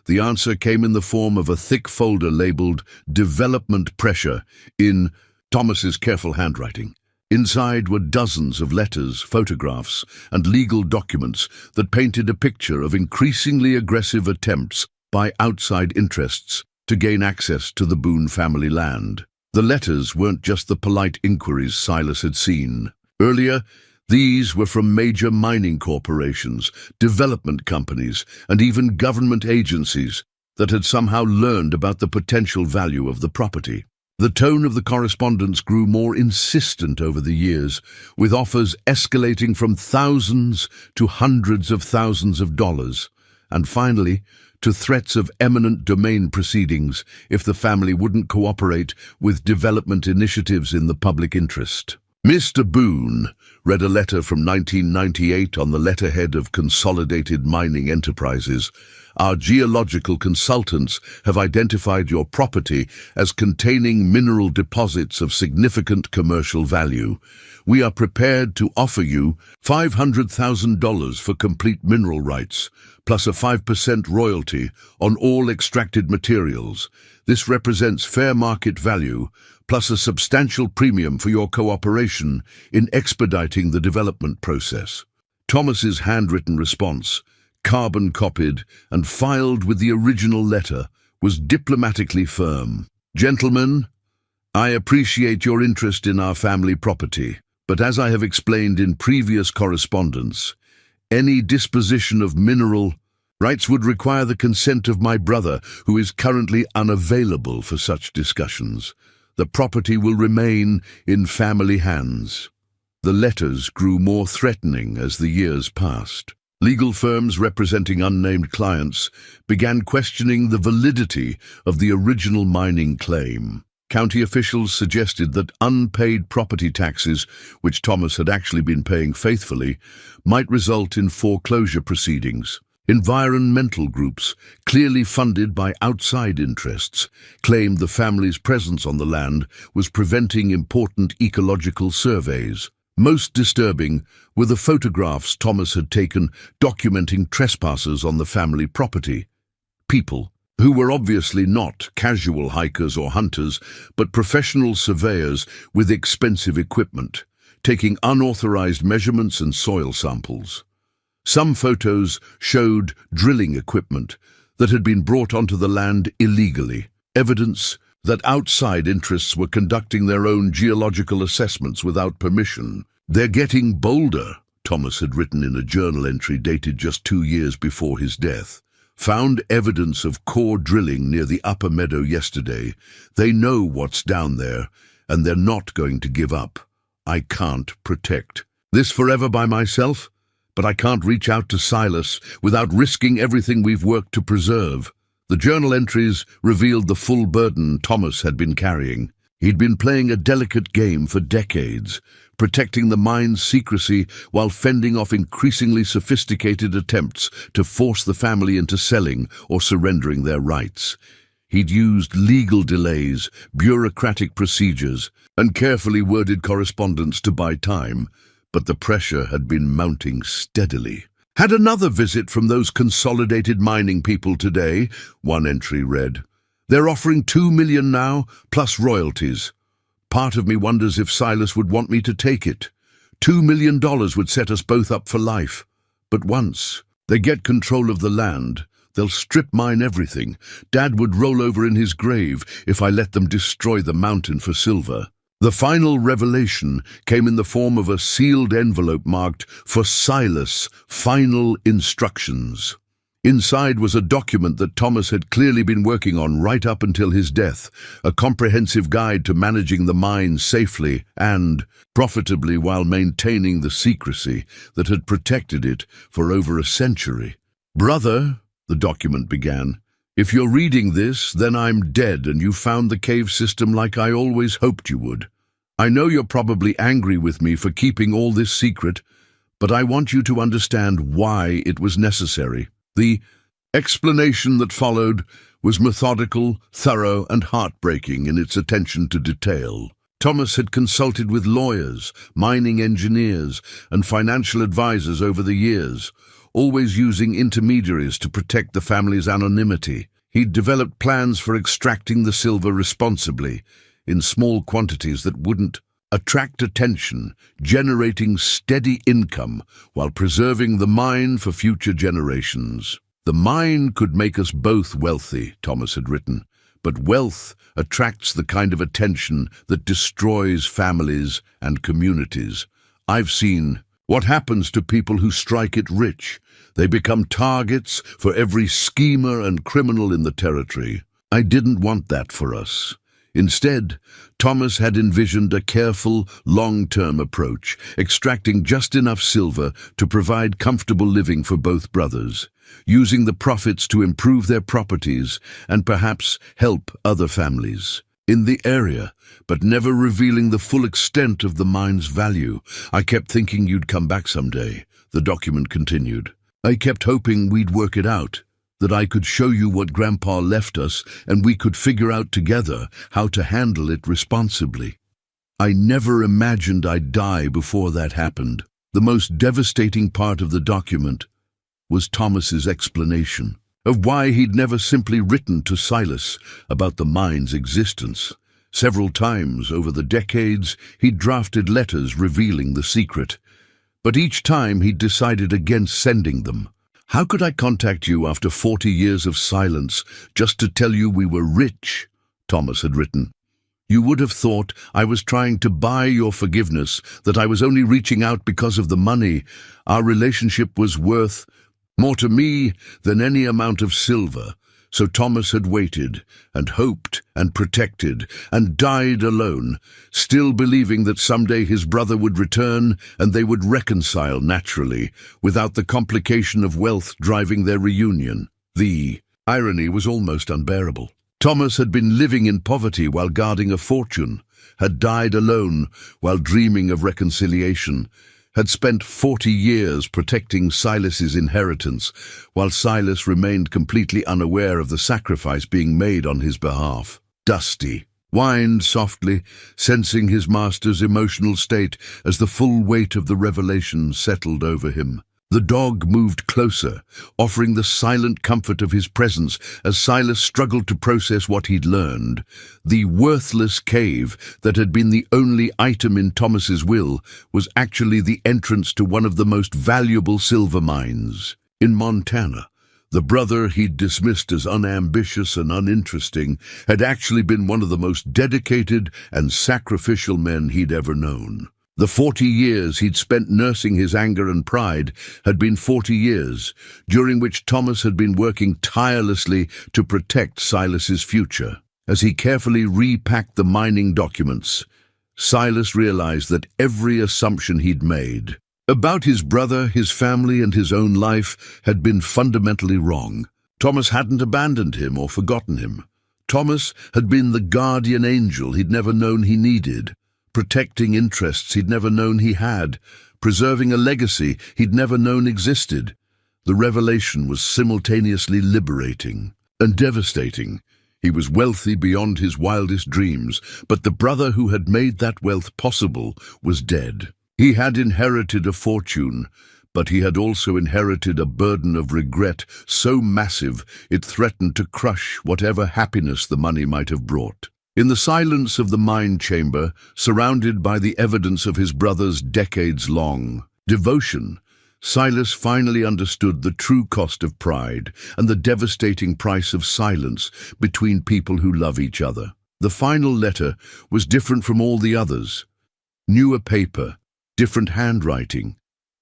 Speaker 1: The answer came in the form of a thick folder labeled "Development Pressure" in Thomas's careful handwriting. Inside were dozens of letters, photographs, and legal documents that painted a picture of increasingly aggressive attempts by outside interests to gain access to the Boone family land. The letters weren't just the polite inquiries Silas had seen. Earlier, these were from major mining corporations, development companies, and even government agencies that had somehow learned about the potential value of the property. The tone of the correspondence grew more insistent over the years, with offers escalating from thousands to hundreds of thousands of dollars, and finally, to threats of eminent domain proceedings if the family wouldn't cooperate with development initiatives in the public interest. Mr. Boone read a letter from 1998 on the letterhead of Consolidated Mining Enterprises. Our geological consultants have identified your property as containing mineral deposits of significant commercial value. We are prepared to offer you $500,000 for complete mineral rights, plus a 5% royalty on all extracted materials. This represents fair market value, plus a substantial premium for your cooperation in expediting the development process. Thomas's handwritten response, carbon-copied and filed with the original letter, was diplomatically firm. Gentlemen, I appreciate your interest in our family property, but as I have explained in previous correspondence, any disposition of mineral rights would require the consent of my brother, who is currently unavailable for such discussions. The property will remain in family hands. The letters grew more threatening as the years passed. Legal firms representing unnamed clients began questioning the validity of the original mining claim. County officials suggested that unpaid property taxes, which Thomas had actually been paying faithfully, might result in foreclosure proceedings. Environmental groups, clearly funded by outside interests, claimed the family's presence on the land was preventing important ecological surveys. Most disturbing were the photographs Thomas had taken documenting trespassers on the family property. People who were obviously not casual hikers or hunters, but professional surveyors with expensive equipment, taking unauthorized measurements and soil samples. Some photos showed drilling equipment that had been brought onto the land illegally, evidence that outside interests were conducting their own geological assessments without permission. "They're getting bolder," Thomas had written in a journal entry dated just 2 years before his death. "Found evidence of core drilling near the upper meadow yesterday. They know what's down there, and they're not going to give up. I can't protect this forever by myself, but I can't reach out to Silas without risking everything we've worked to preserve." The journal entries revealed the full burden Thomas had been carrying. He'd been playing a delicate game for decades, protecting the mine's secrecy while fending off increasingly sophisticated attempts to force the family into selling or surrendering their rights. He'd used legal delays, bureaucratic procedures, and carefully worded correspondence to buy time, but the pressure had been mounting steadily. "Had another visit from those consolidated mining people today," one entry read. "They're offering $2 million now, plus royalties. Part of me wonders if Silas would want me to take it. $2 million would set us both up for life. But once they get control of the land, they'll strip mine everything. Dad would roll over in his grave if I let them destroy the mountain for silver." The final revelation came in the form of a sealed envelope marked "For Silas, Final Instructions." Inside was a document that Thomas had clearly been working on right up until his death, a comprehensive guide to managing the mine safely and profitably while maintaining the secrecy that had protected it for over a century. "Brother," the document began, "if you're reading this, then I'm dead and you found the cave system like I always hoped you would. I know you're probably angry with me for keeping all this secret, but I want you to understand why it was necessary." The explanation that followed was methodical, thorough, and heartbreaking in its attention to detail. Thomas had consulted with lawyers, mining engineers, and financial advisors over the years, always using intermediaries to protect the family's anonymity. He'd developed plans for extracting the silver responsibly, in small quantities that wouldn't attract attention, generating steady income while preserving the mine for future generations. "The mine could make us both wealthy," Thomas had written, "but wealth attracts the kind of attention that destroys families and communities. I've seen what happens to people who strike it rich. They become targets for every schemer and criminal in the territory. I didn't want that for us." Instead, Thomas had envisioned a careful, long-term approach, extracting just enough silver to provide comfortable living for both brothers, using the profits to improve their properties and perhaps help other families in the area, but never revealing the full extent of the mine's value. "I kept thinking you'd come back someday," the document continued. "I kept hoping we'd work it out, that I could show you what Grandpa left us and we could figure out together how to handle it responsibly. I never imagined I'd die before that happened." The most devastating part of the document was Thomas's explanation of why he'd never simply written to Silas about the mine's existence. Several times over the decades, he'd drafted letters revealing the secret, but each time he'd decided against sending them. "How could I contact you after 40 years of silence just to tell you we were rich?" Thomas had written. You would have thought I was trying to buy your forgiveness, that I was only reaching out because of the money. Our relationship was worth more to me than any amount of silver. So Thomas had waited, and hoped, and protected, and died alone, still believing that someday his brother would return and they would reconcile naturally, without the complication of wealth driving their reunion. The irony was almost unbearable. Thomas had been living in poverty while guarding a fortune, had died alone while dreaming of reconciliation, had spent 40 years protecting Silas's inheritance, while Silas remained completely unaware of the sacrifice being made on his behalf. Dusty whined softly, sensing his master's emotional state as the full weight of the revelation settled over him. The dog moved closer, offering the silent comfort of his presence as Silas struggled to process what he'd learned. The worthless cave that had been the only item in Thomas's will was actually the entrance to one of the most valuable silver mines in Montana. The brother he'd dismissed as unambitious and uninteresting had actually been one of the most dedicated and sacrificial men he'd ever known. The 40 years he'd spent nursing his anger and pride had been 40 years, during which Thomas had been working tirelessly to protect Silas's future. As he carefully repacked the mining documents, Silas realized that every assumption he'd made about his brother, his family, and his own life had been fundamentally wrong. Thomas hadn't abandoned him or forgotten him. Thomas had been the guardian angel he'd never known he needed, protecting interests he'd never known he had, preserving a legacy he'd never known existed. The revelation was simultaneously liberating and devastating. He was wealthy beyond his wildest dreams, but the brother who had made that wealth possible was dead. He had inherited a fortune, but he had also inherited a burden of regret so massive it threatened to crush whatever happiness the money might have brought. In the silence of the mine chamber, surrounded by the evidence of his brother's decades-long devotion, Silas finally understood the true cost of pride and the devastating price of silence between people who love each other. The final letter was different from all the others. Newer paper, different handwriting,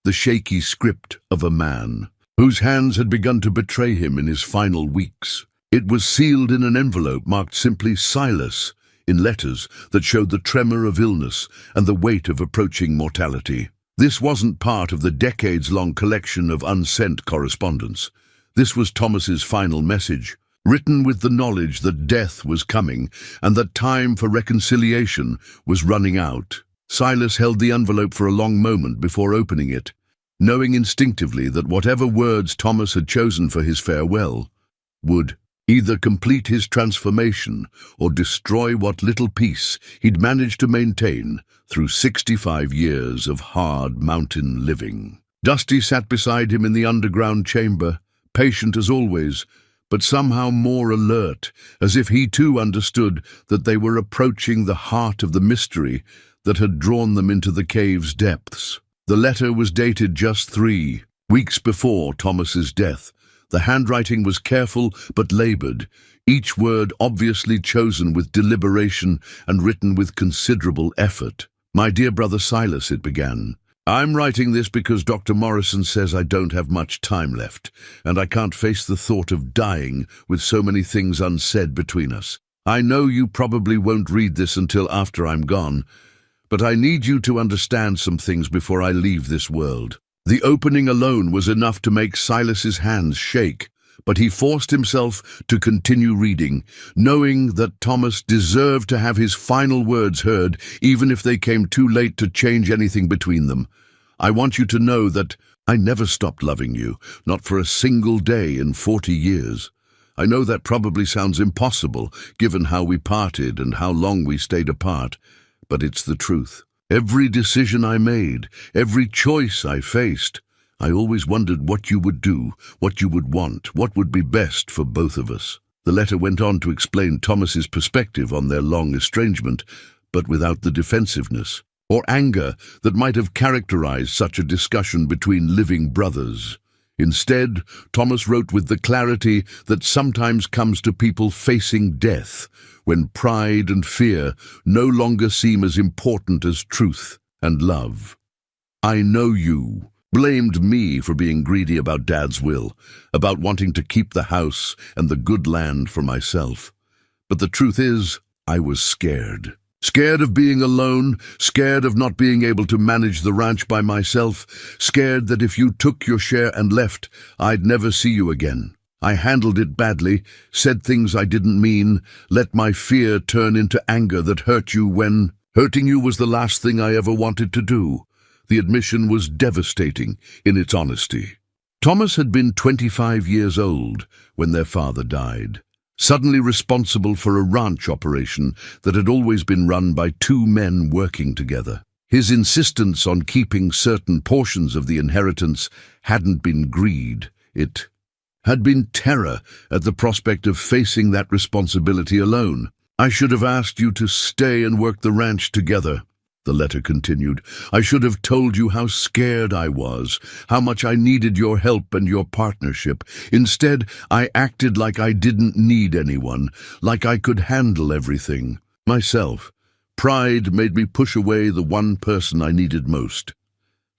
Speaker 1: the shaky script of a man whose hands had begun to betray him in his final weeks. It was sealed in an envelope marked simply Silas, in letters that showed the tremor of illness and the weight of approaching mortality. This wasn't part of the decades-long collection of unsent correspondence. This was Thomas's final message, written with the knowledge that death was coming and that time for reconciliation was running out. Silas held the envelope for a long moment before opening it, knowing instinctively that whatever words Thomas had chosen for his farewell would either complete his transformation or destroy what little peace he'd managed to maintain through 65 years of hard mountain living. Dusty sat beside him in the underground chamber, patient as always, but somehow more alert, as if he too understood that they were approaching the heart of the mystery that had drawn them into the cave's depths. The letter was dated just 3 weeks before Thomas's death. The handwriting was careful but labored, each word obviously chosen with deliberation and written with considerable effort. "My dear brother Silas," it began, "I'm writing this because Dr. Morrison says I don't have much time left, and I can't face the thought of dying with so many things unsaid between us. I know you probably won't read this until after I'm gone, but I need you to understand some things before I leave this world." The opening alone was enough to make Silas's hands shake, but he forced himself to continue reading, knowing that Thomas deserved to have his final words heard, even if they came too late to change anything between them. "I want you to know that I never stopped loving you, not for a single day in 40 years. I know that probably sounds impossible, given how we parted and how long we stayed apart, but it's the truth. Every decision I made, every choice I faced, I always wondered what you would do, what you would want, what would be best for both of us." The letter went on to explain Thomas's perspective on their long estrangement, but without the defensiveness or anger that might have characterized such a discussion between living brothers. Instead, Thomas wrote with the clarity that sometimes comes to people facing death, when pride and fear no longer seem as important as truth and love. I know you blamed me for being greedy about Dad's will, about wanting to keep the house and the good land for myself. But the truth is, I was scared. Scared of being alone, scared of not being able to manage the ranch by myself, scared that if you took your share and left, I'd never see you again. I handled it badly, said things I didn't mean, let my fear turn into anger that hurt you when hurting you was the last thing I ever wanted to do. The admission was devastating in its honesty. Thomas had been 25 years old when their father died, suddenly responsible for a ranch operation that had always been run by two men working together. His insistence on keeping certain portions of the inheritance hadn't been greed, it had been terror at the prospect of facing that responsibility alone. I should have asked you to stay and work the ranch together, the letter continued. I should have told you how scared I was, how much I needed your help and your partnership. Instead, I acted like I didn't need anyone, like I could handle everything myself. Pride made me push away the one person I needed most.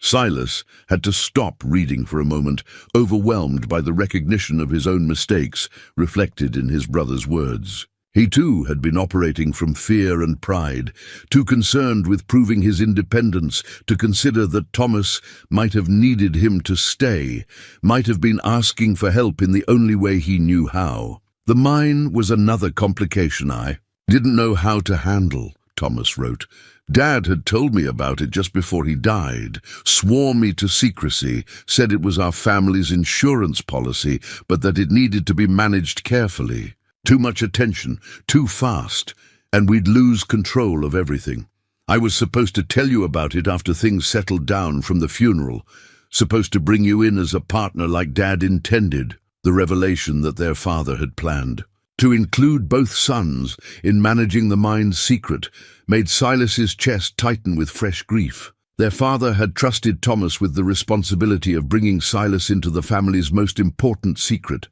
Speaker 1: Silas had to stop reading for a moment, overwhelmed by the recognition of his own mistakes reflected in his brother's words. He too had been operating from fear and pride, too concerned with proving his independence to consider that Thomas might have needed him to stay, might have been asking for help in the only way he knew how. The mine was another complication I didn't know how to handle, Thomas wrote. Dad had told me about it just before he died, swore me to secrecy, said it was our family's insurance policy, but that it needed to be managed carefully. Too much attention, too fast, and we'd lose control of everything. I was supposed to tell you about it after things settled down from the funeral, supposed to bring you in as a partner like Dad intended, the revelation that their father had planned. To include both sons in managing the mine's secret made Silas's chest tighten with fresh grief. Their father had trusted Thomas with the responsibility of bringing Silas into the family's most important secret,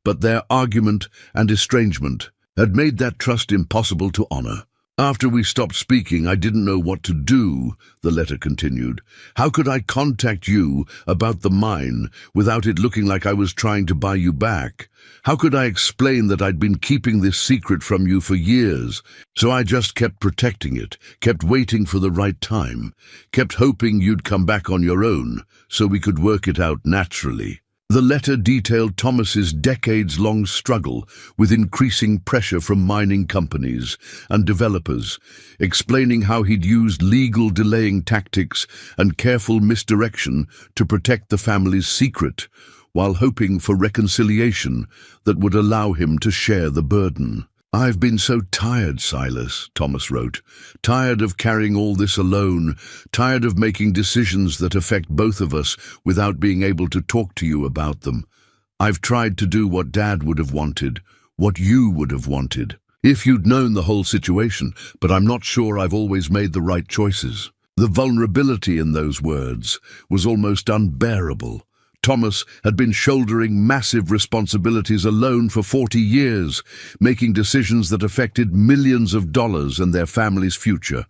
Speaker 1: but their argument and estrangement had made that trust impossible to honor. After we stopped speaking, I didn't know what to do, the letter continued. How could I contact you about the mine without it looking like I was trying to buy you back? How could I explain that I'd been keeping this secret from you for years? So I just kept protecting it, kept waiting for the right time, kept hoping you'd come back on your own so we could work it out naturally. The letter detailed Thomas's decades-long struggle with increasing pressure from mining companies and developers, explaining how he'd used legal delaying tactics and careful misdirection to protect the family's secret, while hoping for reconciliation that would allow him to share the burden. I've been so tired, Silas, Thomas wrote. Tired of carrying all this alone, tired of making decisions that affect both of us without being able to talk to you about them. I've tried to do what Dad would have wanted, what you would have wanted, if you'd known the whole situation, but I'm not sure I've always made the right choices. The vulnerability in those words was almost unbearable. Thomas had been shouldering massive responsibilities alone for 40 years, making decisions that affected millions of dollars and their family's future,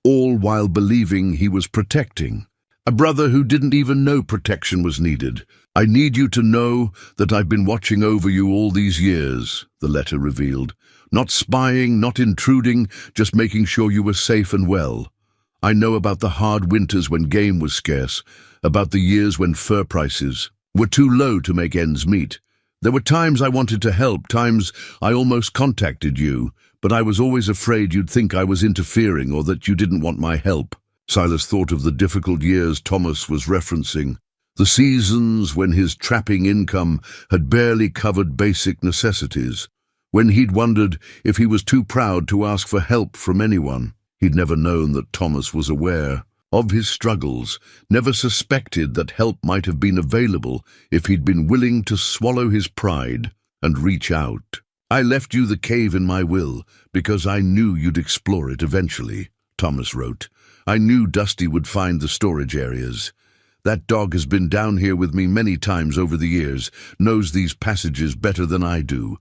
Speaker 1: all while believing he was protecting a brother who didn't even know protection was needed. I need you to know that I've been watching over you all these years, the letter revealed. Not spying, not intruding, just making sure you were safe and well. I know about the hard winters when game was scarce, about the years when fur prices were too low to make ends meet. There were times I wanted to help, times I almost contacted you, but I was always afraid you'd think I was interfering or that you didn't want my help. Silas thought of the difficult years Thomas was referencing, the seasons when his trapping income had barely covered basic necessities, when he'd wondered if he was too proud to ask for help from anyone. He'd never known that Thomas was aware of his struggles, never suspected that help might have been available if he'd been willing to swallow his pride and reach out. I left you the cave in my will because I knew you'd explore it eventually, Thomas wrote. I knew Dusty would find the storage areas. That dog has been down here with me many times over the years, knows these passages better than I do.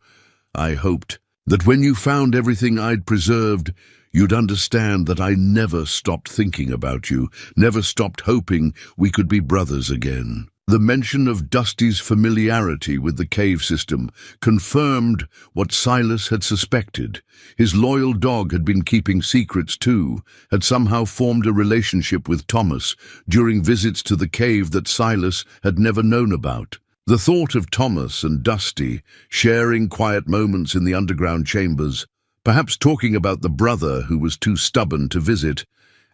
Speaker 1: I hoped That when you found everything I'd preserved, you'd understand that I never stopped thinking about you, never stopped hoping we could be brothers again. The mention of Dusty's familiarity with the cave system confirmed what Silas had suspected. His loyal dog had been keeping secrets too, had somehow formed a relationship with Thomas during visits to the cave that Silas had never known about. The thought of Thomas and Dusty sharing quiet moments in the underground chambers, perhaps talking about the brother who was too stubborn to visit,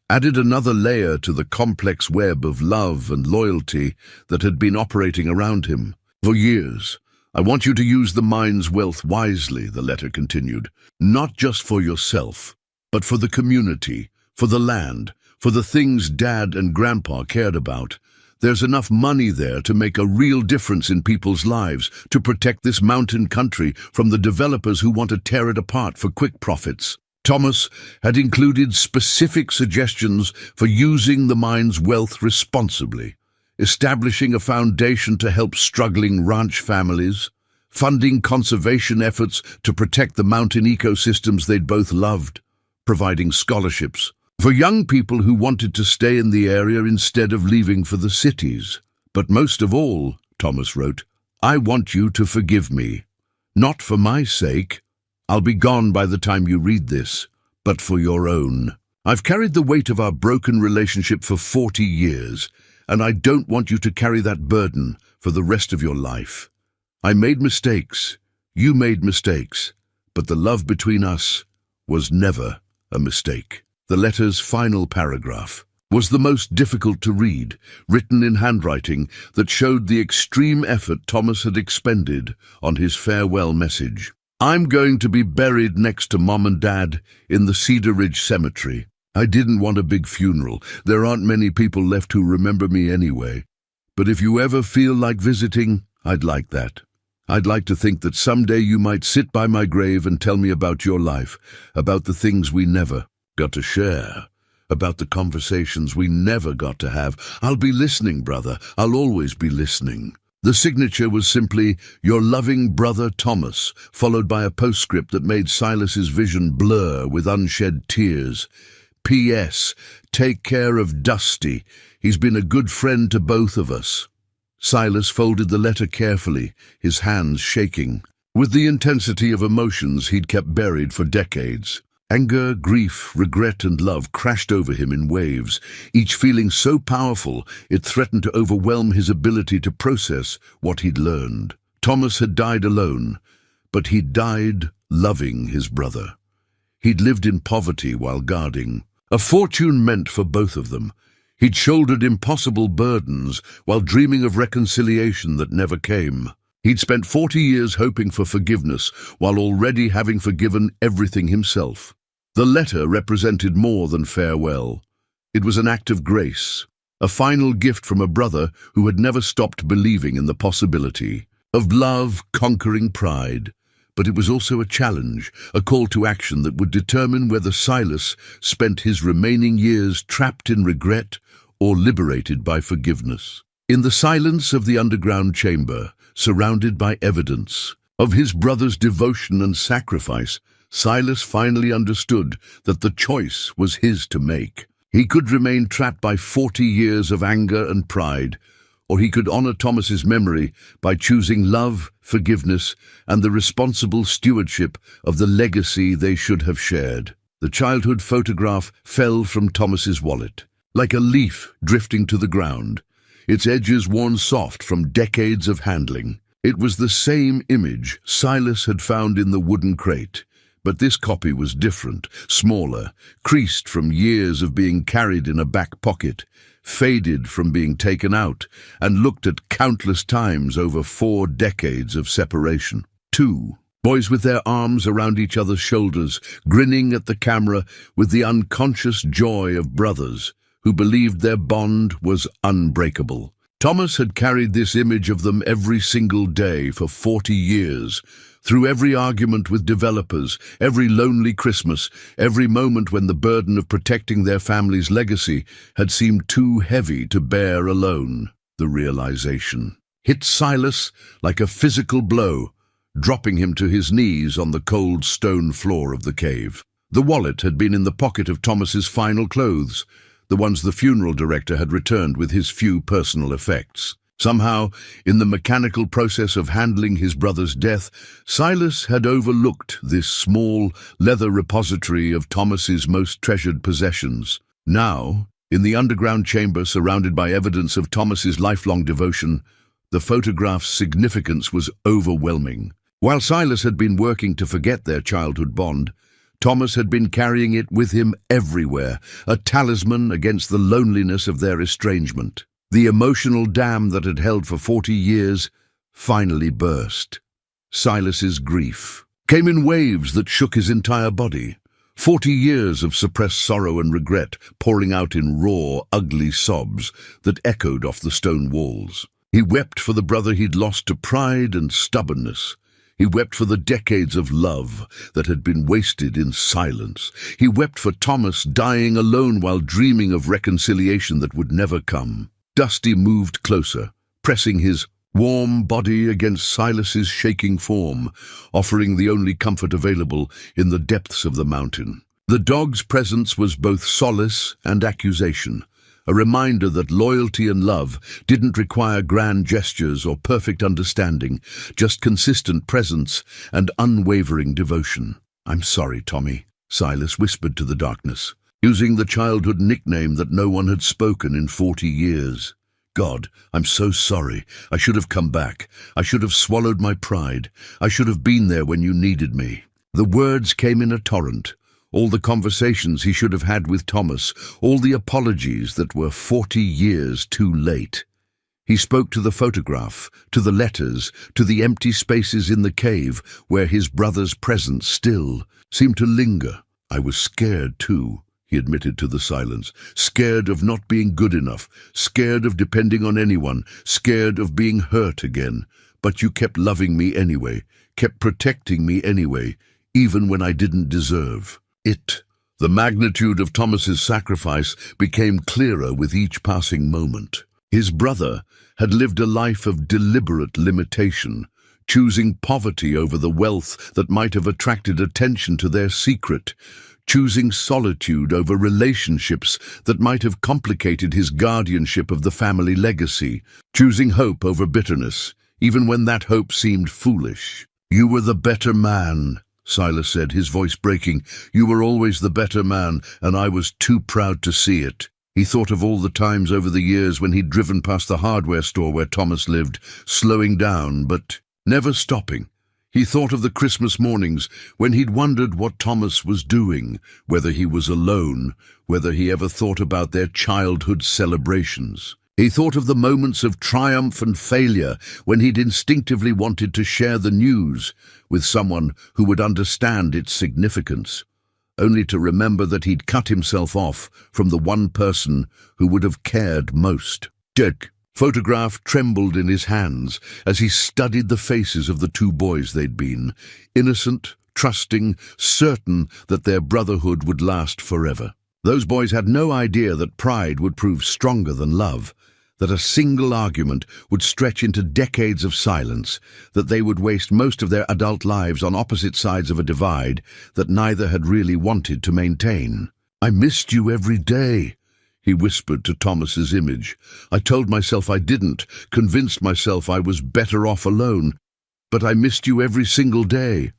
Speaker 1: added another layer to the complex web of love and loyalty that had been operating around him. For years, I want you to use the mine's wealth wisely, the letter continued, not just for yourself, but for the community, for the land, for the things Dad and Grandpa cared about. There's enough money there to make a real difference in people's lives, to protect this mountain country from the developers who want to tear it apart for quick profits. Thomas had included specific suggestions for using the mine's wealth responsibly, establishing a foundation to help struggling ranch families, funding conservation efforts to protect the mountain ecosystems they'd both loved, providing scholarships for young people who wanted to stay in the area instead of leaving for the cities. But most of all, Thomas wrote, I want you to forgive me, not for my sake. I'll be gone by the time you read this, but for your own. I've carried the weight of our broken relationship for 40 years, and I don't want you to carry that burden for the rest of your life. I made mistakes, you made mistakes, but the love between us was never a mistake. The letter's final paragraph was the most difficult to read, written in handwriting that showed the extreme effort Thomas had expended on his farewell message. I'm going to be buried next to Mom and Dad in the Cedar Ridge Cemetery. I didn't want a big funeral. There aren't many people left who remember me anyway. But if you ever feel like visiting, I'd like that. I'd like to think that someday you might sit by my grave and tell me about your life, about the things we never got to share, about the conversations we never got to have. I'll be listening, brother. I'll always be listening. The signature was simply, your loving brother Thomas, followed by a postscript that made Silas's vision blur with unshed tears. P.S. Take care of Dusty. He's been a good friend to both of us. Silas folded the letter carefully, his hands shaking, with the intensity of emotions he'd kept buried for decades. Anger, grief, regret, and love crashed over him in waves, each feeling so powerful it threatened to overwhelm his ability to process what he'd learned. Thomas had died alone, but he'd died loving his brother. He'd lived in poverty while guarding. A fortune meant for both of them. He'd shouldered impossible burdens while dreaming of reconciliation that never came. He'd spent 40 years hoping for forgiveness while already having forgiven everything himself. The letter represented more than farewell. It was an act of grace, a final gift from a brother who had never stopped believing in the possibility of love conquering pride. But it was also a challenge, a call to action that would determine whether Silas spent his remaining years trapped in regret or liberated by forgiveness. In the silence of the underground chamber, surrounded by evidence of his brother's devotion and sacrifice, Silas finally understood that the choice was his to make. He could remain trapped by 40 years of anger and pride, or he could honor Thomas's memory by choosing love, forgiveness, and the responsible stewardship of the legacy they should have shared. The childhood photograph fell from Thomas's wallet, like a leaf drifting to the ground, its edges worn soft from decades of handling. It was the same image Silas had found in the wooden crate, but this copy was different, smaller, creased from years of being carried in a back pocket, faded from being taken out, and looked at countless times over 4 decades of separation. 2 boys with their arms around each other's shoulders, grinning at the camera with the unconscious joy of brothers who believed their bond was unbreakable. Thomas had carried this image of them every single day for 40 years, through every argument with developers, every lonely Christmas, every moment when the burden of protecting their family's legacy had seemed too heavy to bear alone. The realization hit Silas like a physical blow. dropping him to his knees on the cold stone floor of the cave. The wallet had been in the pocket of Thomas's final clothes, the ones the funeral director had returned with his few personal effects. Somehow, in the mechanical process of handling his brother's death, Silas had overlooked this small leather repository of Thomas's most treasured possessions. Now, in the underground chamber surrounded by evidence of Thomas's lifelong devotion, the photograph's significance was overwhelming. While Silas had been working to forget their childhood bond, Thomas had been carrying it with him everywhere, a talisman against the loneliness of their estrangement. The emotional dam that had held for 40 years finally burst. Silas's grief came in waves that shook his entire body. 40 years of suppressed sorrow and regret pouring out in raw, ugly sobs that echoed off the stone walls. He wept for the brother he'd lost to pride and stubbornness. He wept for the decades of love that had been wasted in silence. He wept for Thomas dying alone while dreaming of reconciliation that would never come. Dusty moved closer, pressing his warm body against Silas's shaking form, offering the only comfort available in the depths of the mountain. The dog's presence was both solace and accusation, a reminder that loyalty and love didn't require grand gestures or perfect understanding, just consistent presence and unwavering devotion. "I'm sorry, Tommy," Silas whispered to the darkness, using the childhood nickname that no one had spoken in 40 years. "God, I'm so sorry. I should have come back. I should have swallowed my pride. I should have been there when you needed me." The words came in a torrent. All the conversations he should have had with Thomas, all the apologies that were 40 years too late. He spoke to the photograph, to the letters, to the empty spaces in the cave where his brother's presence still seemed to linger. "I was scared too," he admitted to the silence. "Scared of not being good enough, scared of depending on anyone, scared of being hurt again. But you kept loving me anyway, kept protecting me anyway, even when I didn't deserve it." The magnitude of Thomas's sacrifice became clearer with each passing moment. His brother had lived a life of deliberate limitation, choosing poverty over the wealth that might have attracted attention to their secret, choosing solitude over relationships that might have complicated his guardianship of the family legacy, choosing hope over bitterness, even when that hope seemed foolish. "You were the better man," Silas said, his voice breaking. "You were always the better man, and I was too proud to see it." He thought of all the times over the years when he'd driven past the hardware store where Thomas lived, slowing down but never stopping. He thought of the Christmas mornings when he'd wondered what Thomas was doing, whether he was alone, whether he ever thought about their childhood celebrations. He thought of the moments of triumph and failure when he'd instinctively wanted to share the news with someone who would understand its significance, only to remember that he'd cut himself off from the one person who would have cared most. Dick. Photograph trembled in his hands as he studied the faces of the two boys they'd been, innocent, trusting, certain that their brotherhood would last forever. Those boys had no idea that pride would prove stronger than love, that a single argument would stretch into decades of silence, that they would waste most of their adult lives on opposite sides of a divide that neither had really wanted to maintain. "I missed you every day," he whispered to Thomas's image. "I told myself I didn't, convinced myself I was better off alone. But I missed you every single day.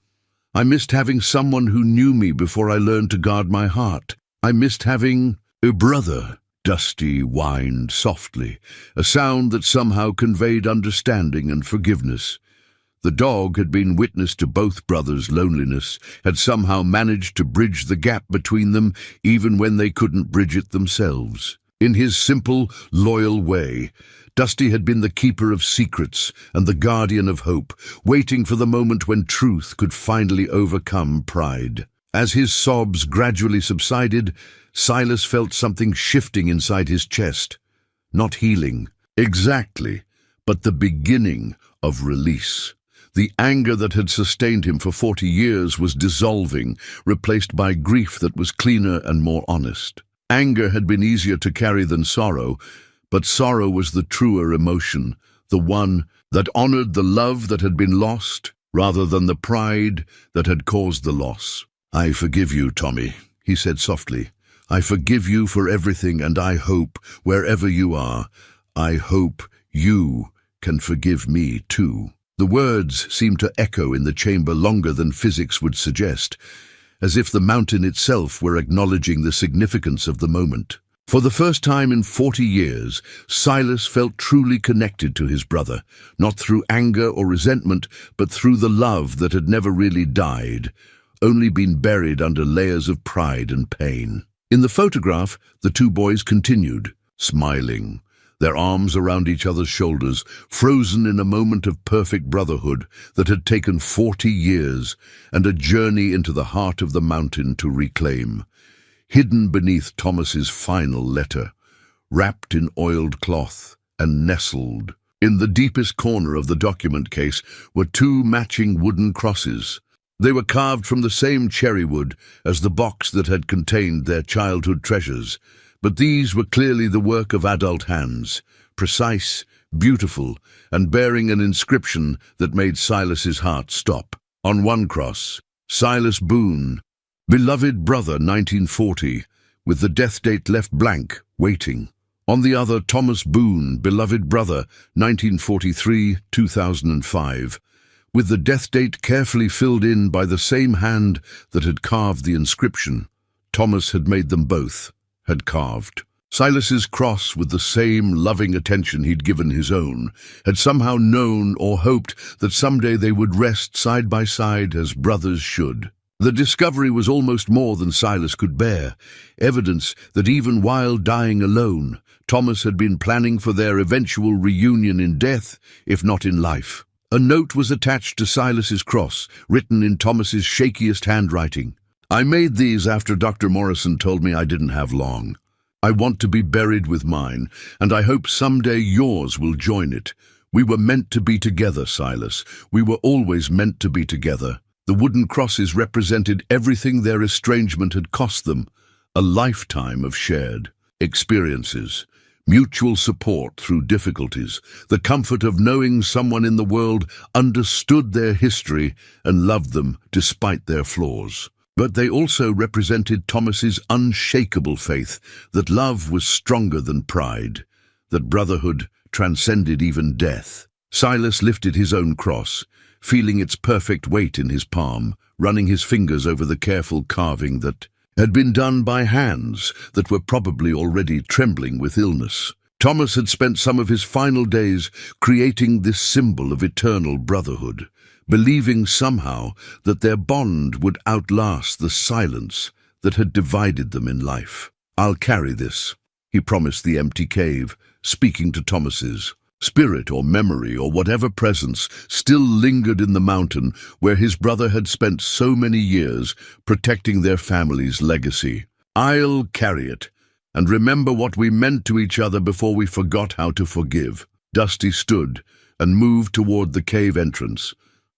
Speaker 1: I missed having someone who knew me before I learned to guard my heart. I missed having a brother." Dusty whined softly, a sound that somehow conveyed understanding and forgiveness. The dog had been witness to both brothers' loneliness, had somehow managed to bridge the gap between them even when they couldn't bridge it themselves. In his simple, loyal way, Dusty had been the keeper of secrets and the guardian of hope, waiting for the moment when truth could finally overcome pride. As his sobs gradually subsided, Silas felt something shifting inside his chest. Not healing, exactly, but the beginning of release. The anger that had sustained him for 40 years was dissolving, replaced by grief that was cleaner and more honest. Anger had been easier to carry than sorrow, but sorrow was the truer emotion, the one that honored the love that had been lost, rather than the pride that had caused the loss. "I forgive you, Tommy," he said softly. "I forgive you for everything, and I hope, wherever you are, I hope you can forgive me too." The words seemed to echo in the chamber longer than physics would suggest, as if the mountain itself were acknowledging the significance of the moment. For the first time in 40 years, Silas felt truly connected to his brother, not through anger or resentment, but through the love that had never really died, only been buried under layers of pride and pain. In the photograph, the two boys continued, smiling, their arms around each other's shoulders, frozen in a moment of perfect brotherhood that had taken 40 years and a journey into the heart of the mountain to reclaim. Hidden beneath Thomas's final letter, wrapped in oiled cloth and nestled in the deepest corner of the document case, were two matching wooden crosses. They were carved from the same cherry wood as the box that had contained their childhood treasures, but these were clearly the work of adult hands, precise, beautiful, and bearing an inscription that made Silas's heart stop. On one cross, Silas Boone, "Beloved Brother 1940, with the death date left blank, waiting. On the other, Thomas Boone, Beloved Brother 1943-2005, with the death date carefully filled in by the same hand that had carved the inscription. Thomas had made them both, had carved. Silas's cross, with the same loving attention he'd given his own, had somehow known or hoped that someday they would rest side by side as brothers should. The discovery was almost more than Silas could bear, evidence that even while dying alone, Thomas had been planning for their eventual reunion in death, if not in life. A note was attached to Silas's cross, written in Thomas's shakiest handwriting. "I made these after Dr. Morrison told me I didn't have long. I want to be buried with mine, and I hope someday yours will join it. We were meant to be together, Silas. We were always meant to be together." The wooden crosses represented everything their estrangement had cost them, a lifetime of shared experiences, mutual support through difficulties, the comfort of knowing someone in the world understood their history and loved them despite their flaws. But they also represented Thomas's unshakable faith that love was stronger than pride, that brotherhood transcended even death. Silas lifted his own cross, feeling its perfect weight in his palm, running his fingers over the careful carving that had been done by hands that were probably already trembling with illness. Thomas had spent some of his final days creating this symbol of eternal brotherhood, believing somehow that their bond would outlast the silence that had divided them in life. "I'll carry this," he promised the empty cave, speaking to Thomas's spirit or memory or whatever presence still lingered in the mountain where his brother had spent so many years protecting their family's legacy. "I'll carry it, and remember what we meant to each other before we forgot how to forgive." Dusty stood and moved toward the cave entrance,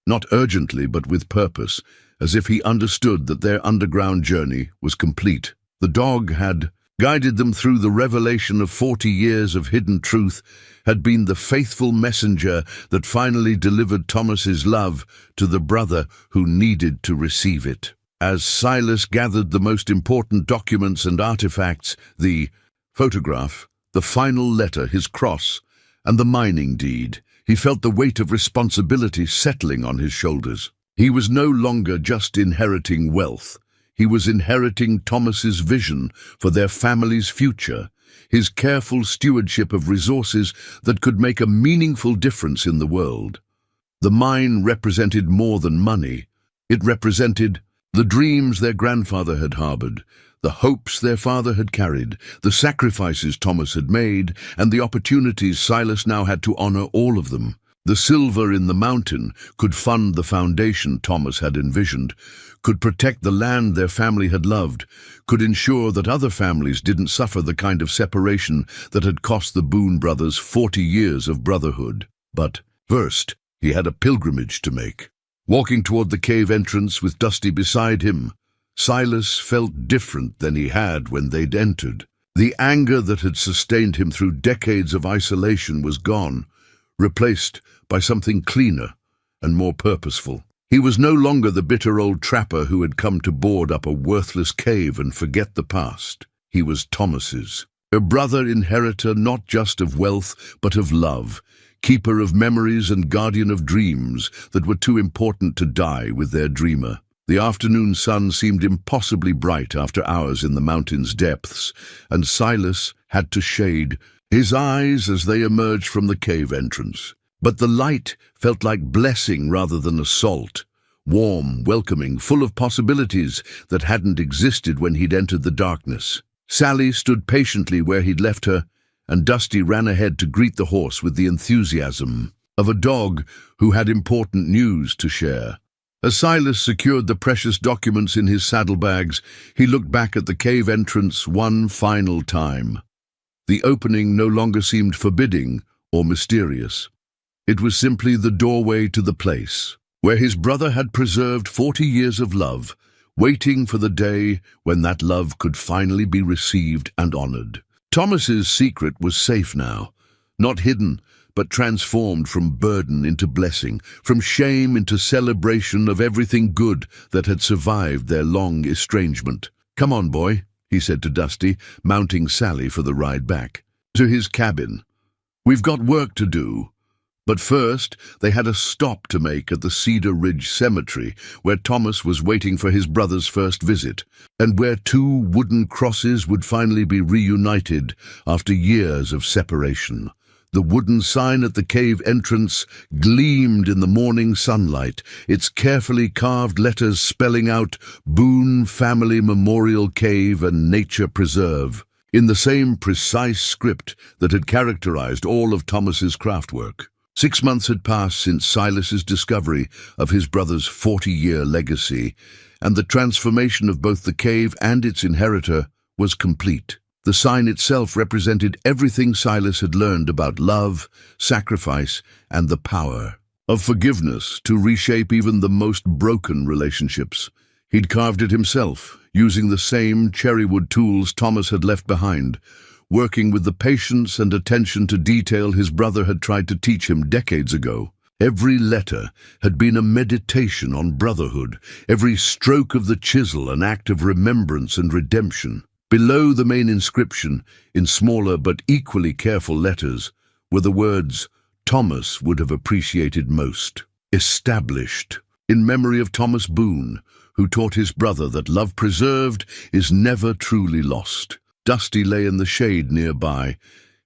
Speaker 1: not urgently but with purpose, as if he understood that their underground journey was complete. The dog had guided them through the revelation of 40 years of hidden truth, had been the faithful messenger that finally delivered Thomas's love to the brother who needed to receive it. As Silas gathered the most important documents and artifacts, the photograph, the final letter, his cross, and the mining deed, he felt the weight of responsibility settling on his shoulders. He was no longer just inheriting wealth. He was inheriting Thomas's vision for their family's future, his careful stewardship of resources that could make a meaningful difference in the world. The mine represented more than money. It represented the dreams their grandfather had harbored, the hopes their father had carried, the sacrifices Thomas had made, and the opportunities Silas now had to honor all of them. The silver in the mountain could fund the foundation Thomas had envisioned, could protect the land their family had loved, could ensure that other families didn't suffer the kind of separation that had cost the Boone brothers 40 years of brotherhood. But first, he had a pilgrimage to make. Walking toward the cave entrance with Dusty beside him, Silas felt different than he had when they'd entered. The anger that had sustained him through decades of isolation was gone, replaced by something cleaner and more purposeful. He was no longer the bitter old trapper who had come to board up a worthless cave and forget the past. He was Thomas's, a brother inheritor not just of wealth but of love, keeper of memories and guardian of dreams that were too important to die with their dreamer. The afternoon sun seemed impossibly bright after hours in the mountain's depths, and Silas had to shade his eyes as they emerged from the cave entrance. But the light felt like blessing rather than assault, warm, welcoming, full of possibilities that hadn't existed when he'd entered the darkness. Sally stood patiently where he'd left her, and Dusty ran ahead to greet the horse with the enthusiasm of a dog who had important news to share. As Silas secured the precious documents in his saddlebags, he looked back at the cave entrance one final time. The opening no longer seemed forbidding or mysterious. It was simply the doorway to the place where his brother had preserved 40 years of love, waiting for the day when that love could finally be received and honored. Thomas's secret was safe now, not hidden, but transformed from burden into blessing, from shame into celebration of everything good that had survived their long estrangement. "Come on, boy," he said to Dusty, mounting Sally for the ride back to his cabin. "We've got work to do." But first, they had a stop to make at the Cedar Ridge Cemetery, where Thomas was waiting for his brother's first visit, and where two wooden crosses would finally be reunited after years of separation. The wooden sign at the cave entrance gleamed in the morning sunlight, its carefully carved letters spelling out Boone Family Memorial Cave and Nature Preserve, in the same precise script that had characterized all of Thomas's craftwork. 6 months had passed since Silas's discovery of his brother's 40-year legacy, and the transformation of both the cave and its inheritor was complete. The sign itself represented everything Silas had learned about love, sacrifice, and the power of forgiveness to reshape even the most broken relationships. He'd carved it himself, using the same cherrywood tools Thomas had left behind, working with the patience and attention to detail his brother had tried to teach him decades ago. Every letter had been a meditation on brotherhood, every stroke of the chisel an act of remembrance and redemption. Below the main inscription, in smaller but equally careful letters, were the words Thomas would have appreciated most. Established, in memory of Silas Boone, who taught his brother that love preserved is never truly lost. Dusty lay in the shade nearby,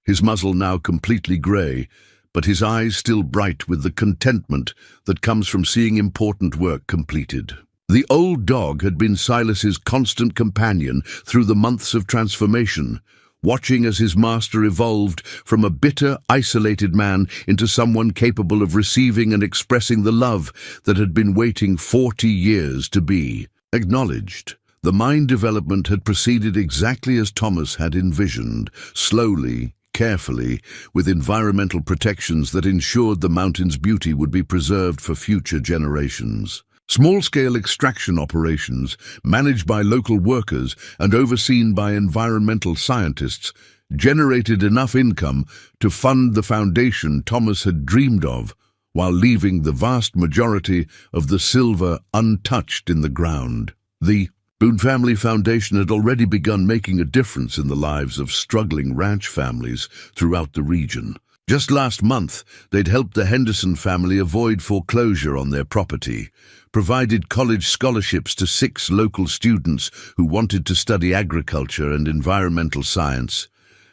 Speaker 1: his muzzle now completely grey, but his eyes still bright with the contentment that comes from seeing important work completed. The old dog had been Silas's constant companion through the months of transformation, watching as his master evolved from a bitter, isolated man into someone capable of receiving and expressing the love that had been waiting 40 years to be acknowledged. The mind development had proceeded exactly as Thomas had envisioned, slowly, carefully, with environmental protections that ensured the mountain's beauty would be preserved for future generations. Small-scale extraction operations, managed by local workers and overseen by environmental scientists, generated enough income to fund the foundation Thomas had dreamed of, while leaving the vast majority of the silver untouched in the ground. The Boone Family Foundation had already begun making a difference in the lives of struggling ranch families throughout the region. Just last month, they'd helped the Henderson family avoid foreclosure on their property, provided college scholarships to 6 local students who wanted to study agriculture and environmental science,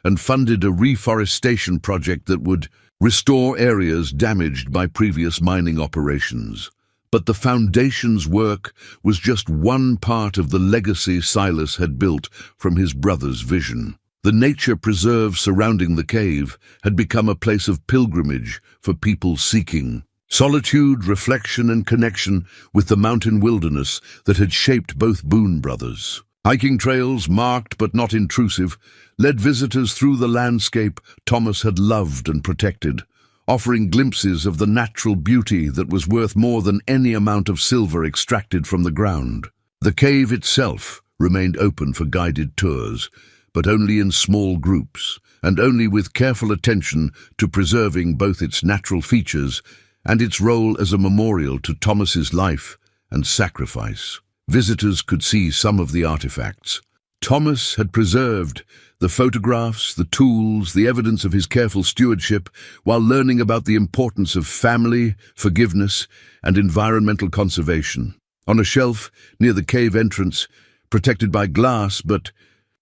Speaker 1: and funded a reforestation project that would restore areas damaged by previous mining operations. But the foundation's work was just one part of the legacy Silas had built from his brother's vision. The nature preserve surrounding the cave had become a place of pilgrimage for people seeking solitude, reflection, and connection with the mountain wilderness that had shaped both Boone brothers. Hiking trails, marked but not intrusive, led visitors through the landscape Thomas had loved and protected, offering glimpses of the natural beauty that was worth more than any amount of silver extracted from the ground. The cave itself remained open for guided tours, but only in small groups, and only with careful attention to preserving both its natural features and its role as a memorial to Thomas's life and sacrifice. Visitors could see some of the artifacts. Thomas had preserved the photographs, the tools, the evidence of his careful stewardship, while learning about the importance of family, forgiveness, and environmental conservation. On a shelf near the cave entrance, protected by glass but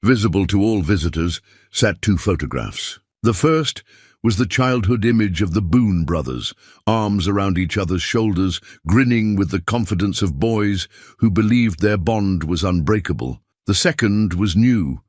Speaker 1: visible to all visitors, sat two photographs. The first was the childhood image of the Boone brothers, arms around each other's shoulders, grinning with the confidence of boys who believed their bond was unbreakable. The second was new,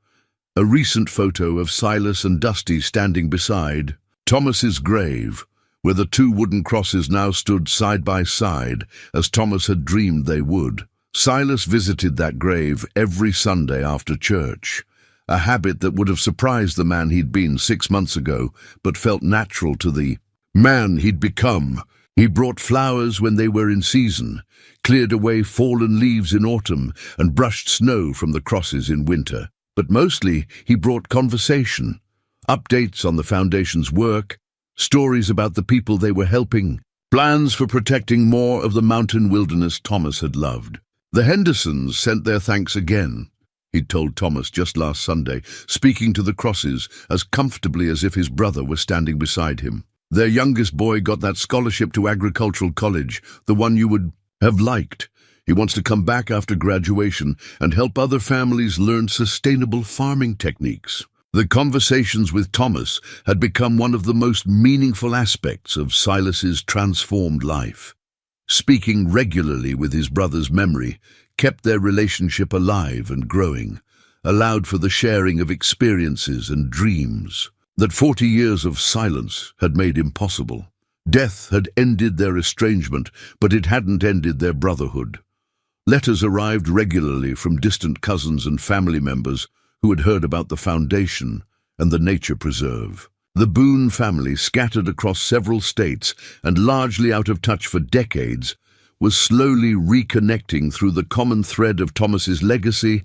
Speaker 1: a recent photo of Silas and Dusty standing beside Thomas's grave, where the two wooden crosses now stood side by side, as Thomas had dreamed they would. Silas visited that grave every Sunday after church, a habit that would have surprised the man he'd been 6 months ago, but felt natural to the man he'd become. He brought flowers when they were in season, cleared away fallen leaves in autumn, and brushed snow from the crosses in winter. But mostly he brought conversation, updates on the Foundation's work, stories about the people they were helping, plans for protecting more of the mountain wilderness Thomas had loved. The Hendersons sent their thanks again, he'd told Thomas just last Sunday, speaking to the crosses as comfortably as if his brother were standing beside him. Their youngest boy got that scholarship to agricultural college, the one you would have liked. He wants to come back after graduation and help other families learn sustainable farming techniques. The conversations with Thomas had become one of the most meaningful aspects of Silas's transformed life. Speaking regularly with his brother's memory kept their relationship alive and growing, allowed for the sharing of experiences and dreams that 40 years of silence had made impossible. Death had ended their estrangement, but it hadn't ended their brotherhood. Letters arrived regularly from distant cousins and family members who had heard about the Foundation and the nature preserve. The Boone family, scattered across several states and largely out of touch for decades, was slowly reconnecting through the common thread of Thomas's legacy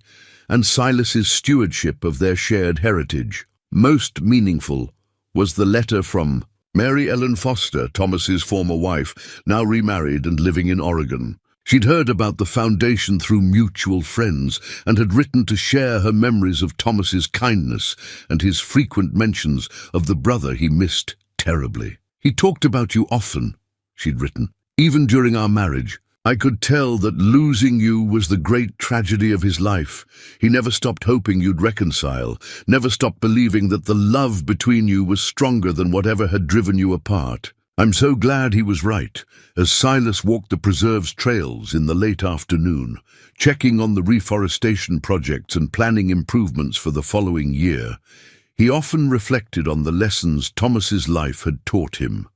Speaker 1: and Silas's stewardship of their shared heritage. Most meaningful was the letter from Mary Ellen Foster, Thomas's former wife, now remarried and living in Oregon. She'd heard about the Foundation through mutual friends and had written to share her memories of Thomas's kindness and his frequent mentions of the brother he missed terribly. "He talked about you often," she'd written. "Even during our marriage, I could tell that losing you was the great tragedy of his life. He never stopped hoping you'd reconcile, never stopped believing that the love between you was stronger than whatever had driven you apart. I'm so glad he was right." As Silas walked the preserve's trails in the late afternoon, checking on the reforestation projects and planning improvements for the following year, he often reflected on the lessons Thomas's life had taught him.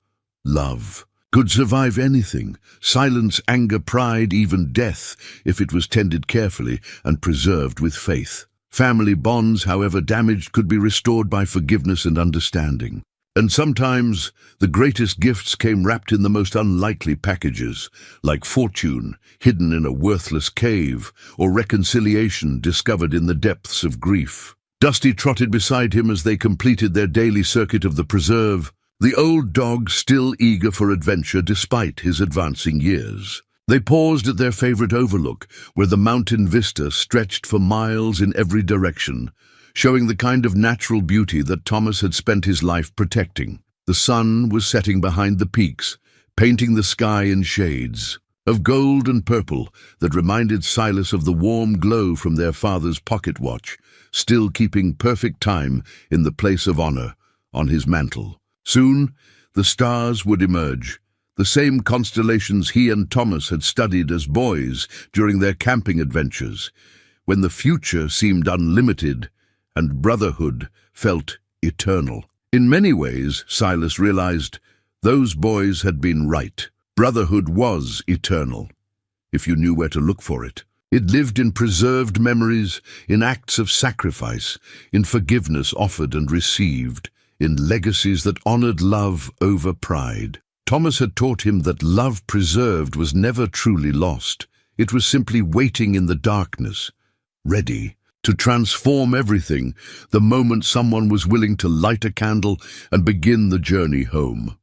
Speaker 1: Love could survive anything: silence, anger, pride, even death, if it was tended carefully and preserved with faith. Family bonds, however damaged, could be restored by forgiveness and understanding. And sometimes the greatest gifts came wrapped in the most unlikely packages, like fortune hidden in a worthless cave, or reconciliation discovered in the depths of grief. Dusty trotted beside him as they completed their daily circuit of the preserve, the old dog still eager for adventure despite his advancing years. They paused at their favorite overlook, where the mountain vista stretched for miles in every direction, showing the kind of natural beauty that Thomas had spent his life protecting. The sun was setting behind the peaks, painting the sky in shades of gold and purple that reminded Silas of the warm glow from their father's pocket watch, still keeping perfect time in the place of honor on his mantle. Soon, the stars would emerge, the same constellations he and Thomas had studied as boys during their camping adventures, when the future seemed unlimited and brotherhood felt eternal. In many ways, Silas realized, those boys had been right. Brotherhood was eternal, if you knew where to look for it. It lived in preserved memories, in acts of sacrifice, in forgiveness offered and received, in legacies that honored love over pride. Thomas had taught him that love preserved was never truly lost. It was simply waiting in the darkness, ready to transform everything the moment someone was willing to light a candle and begin the journey home.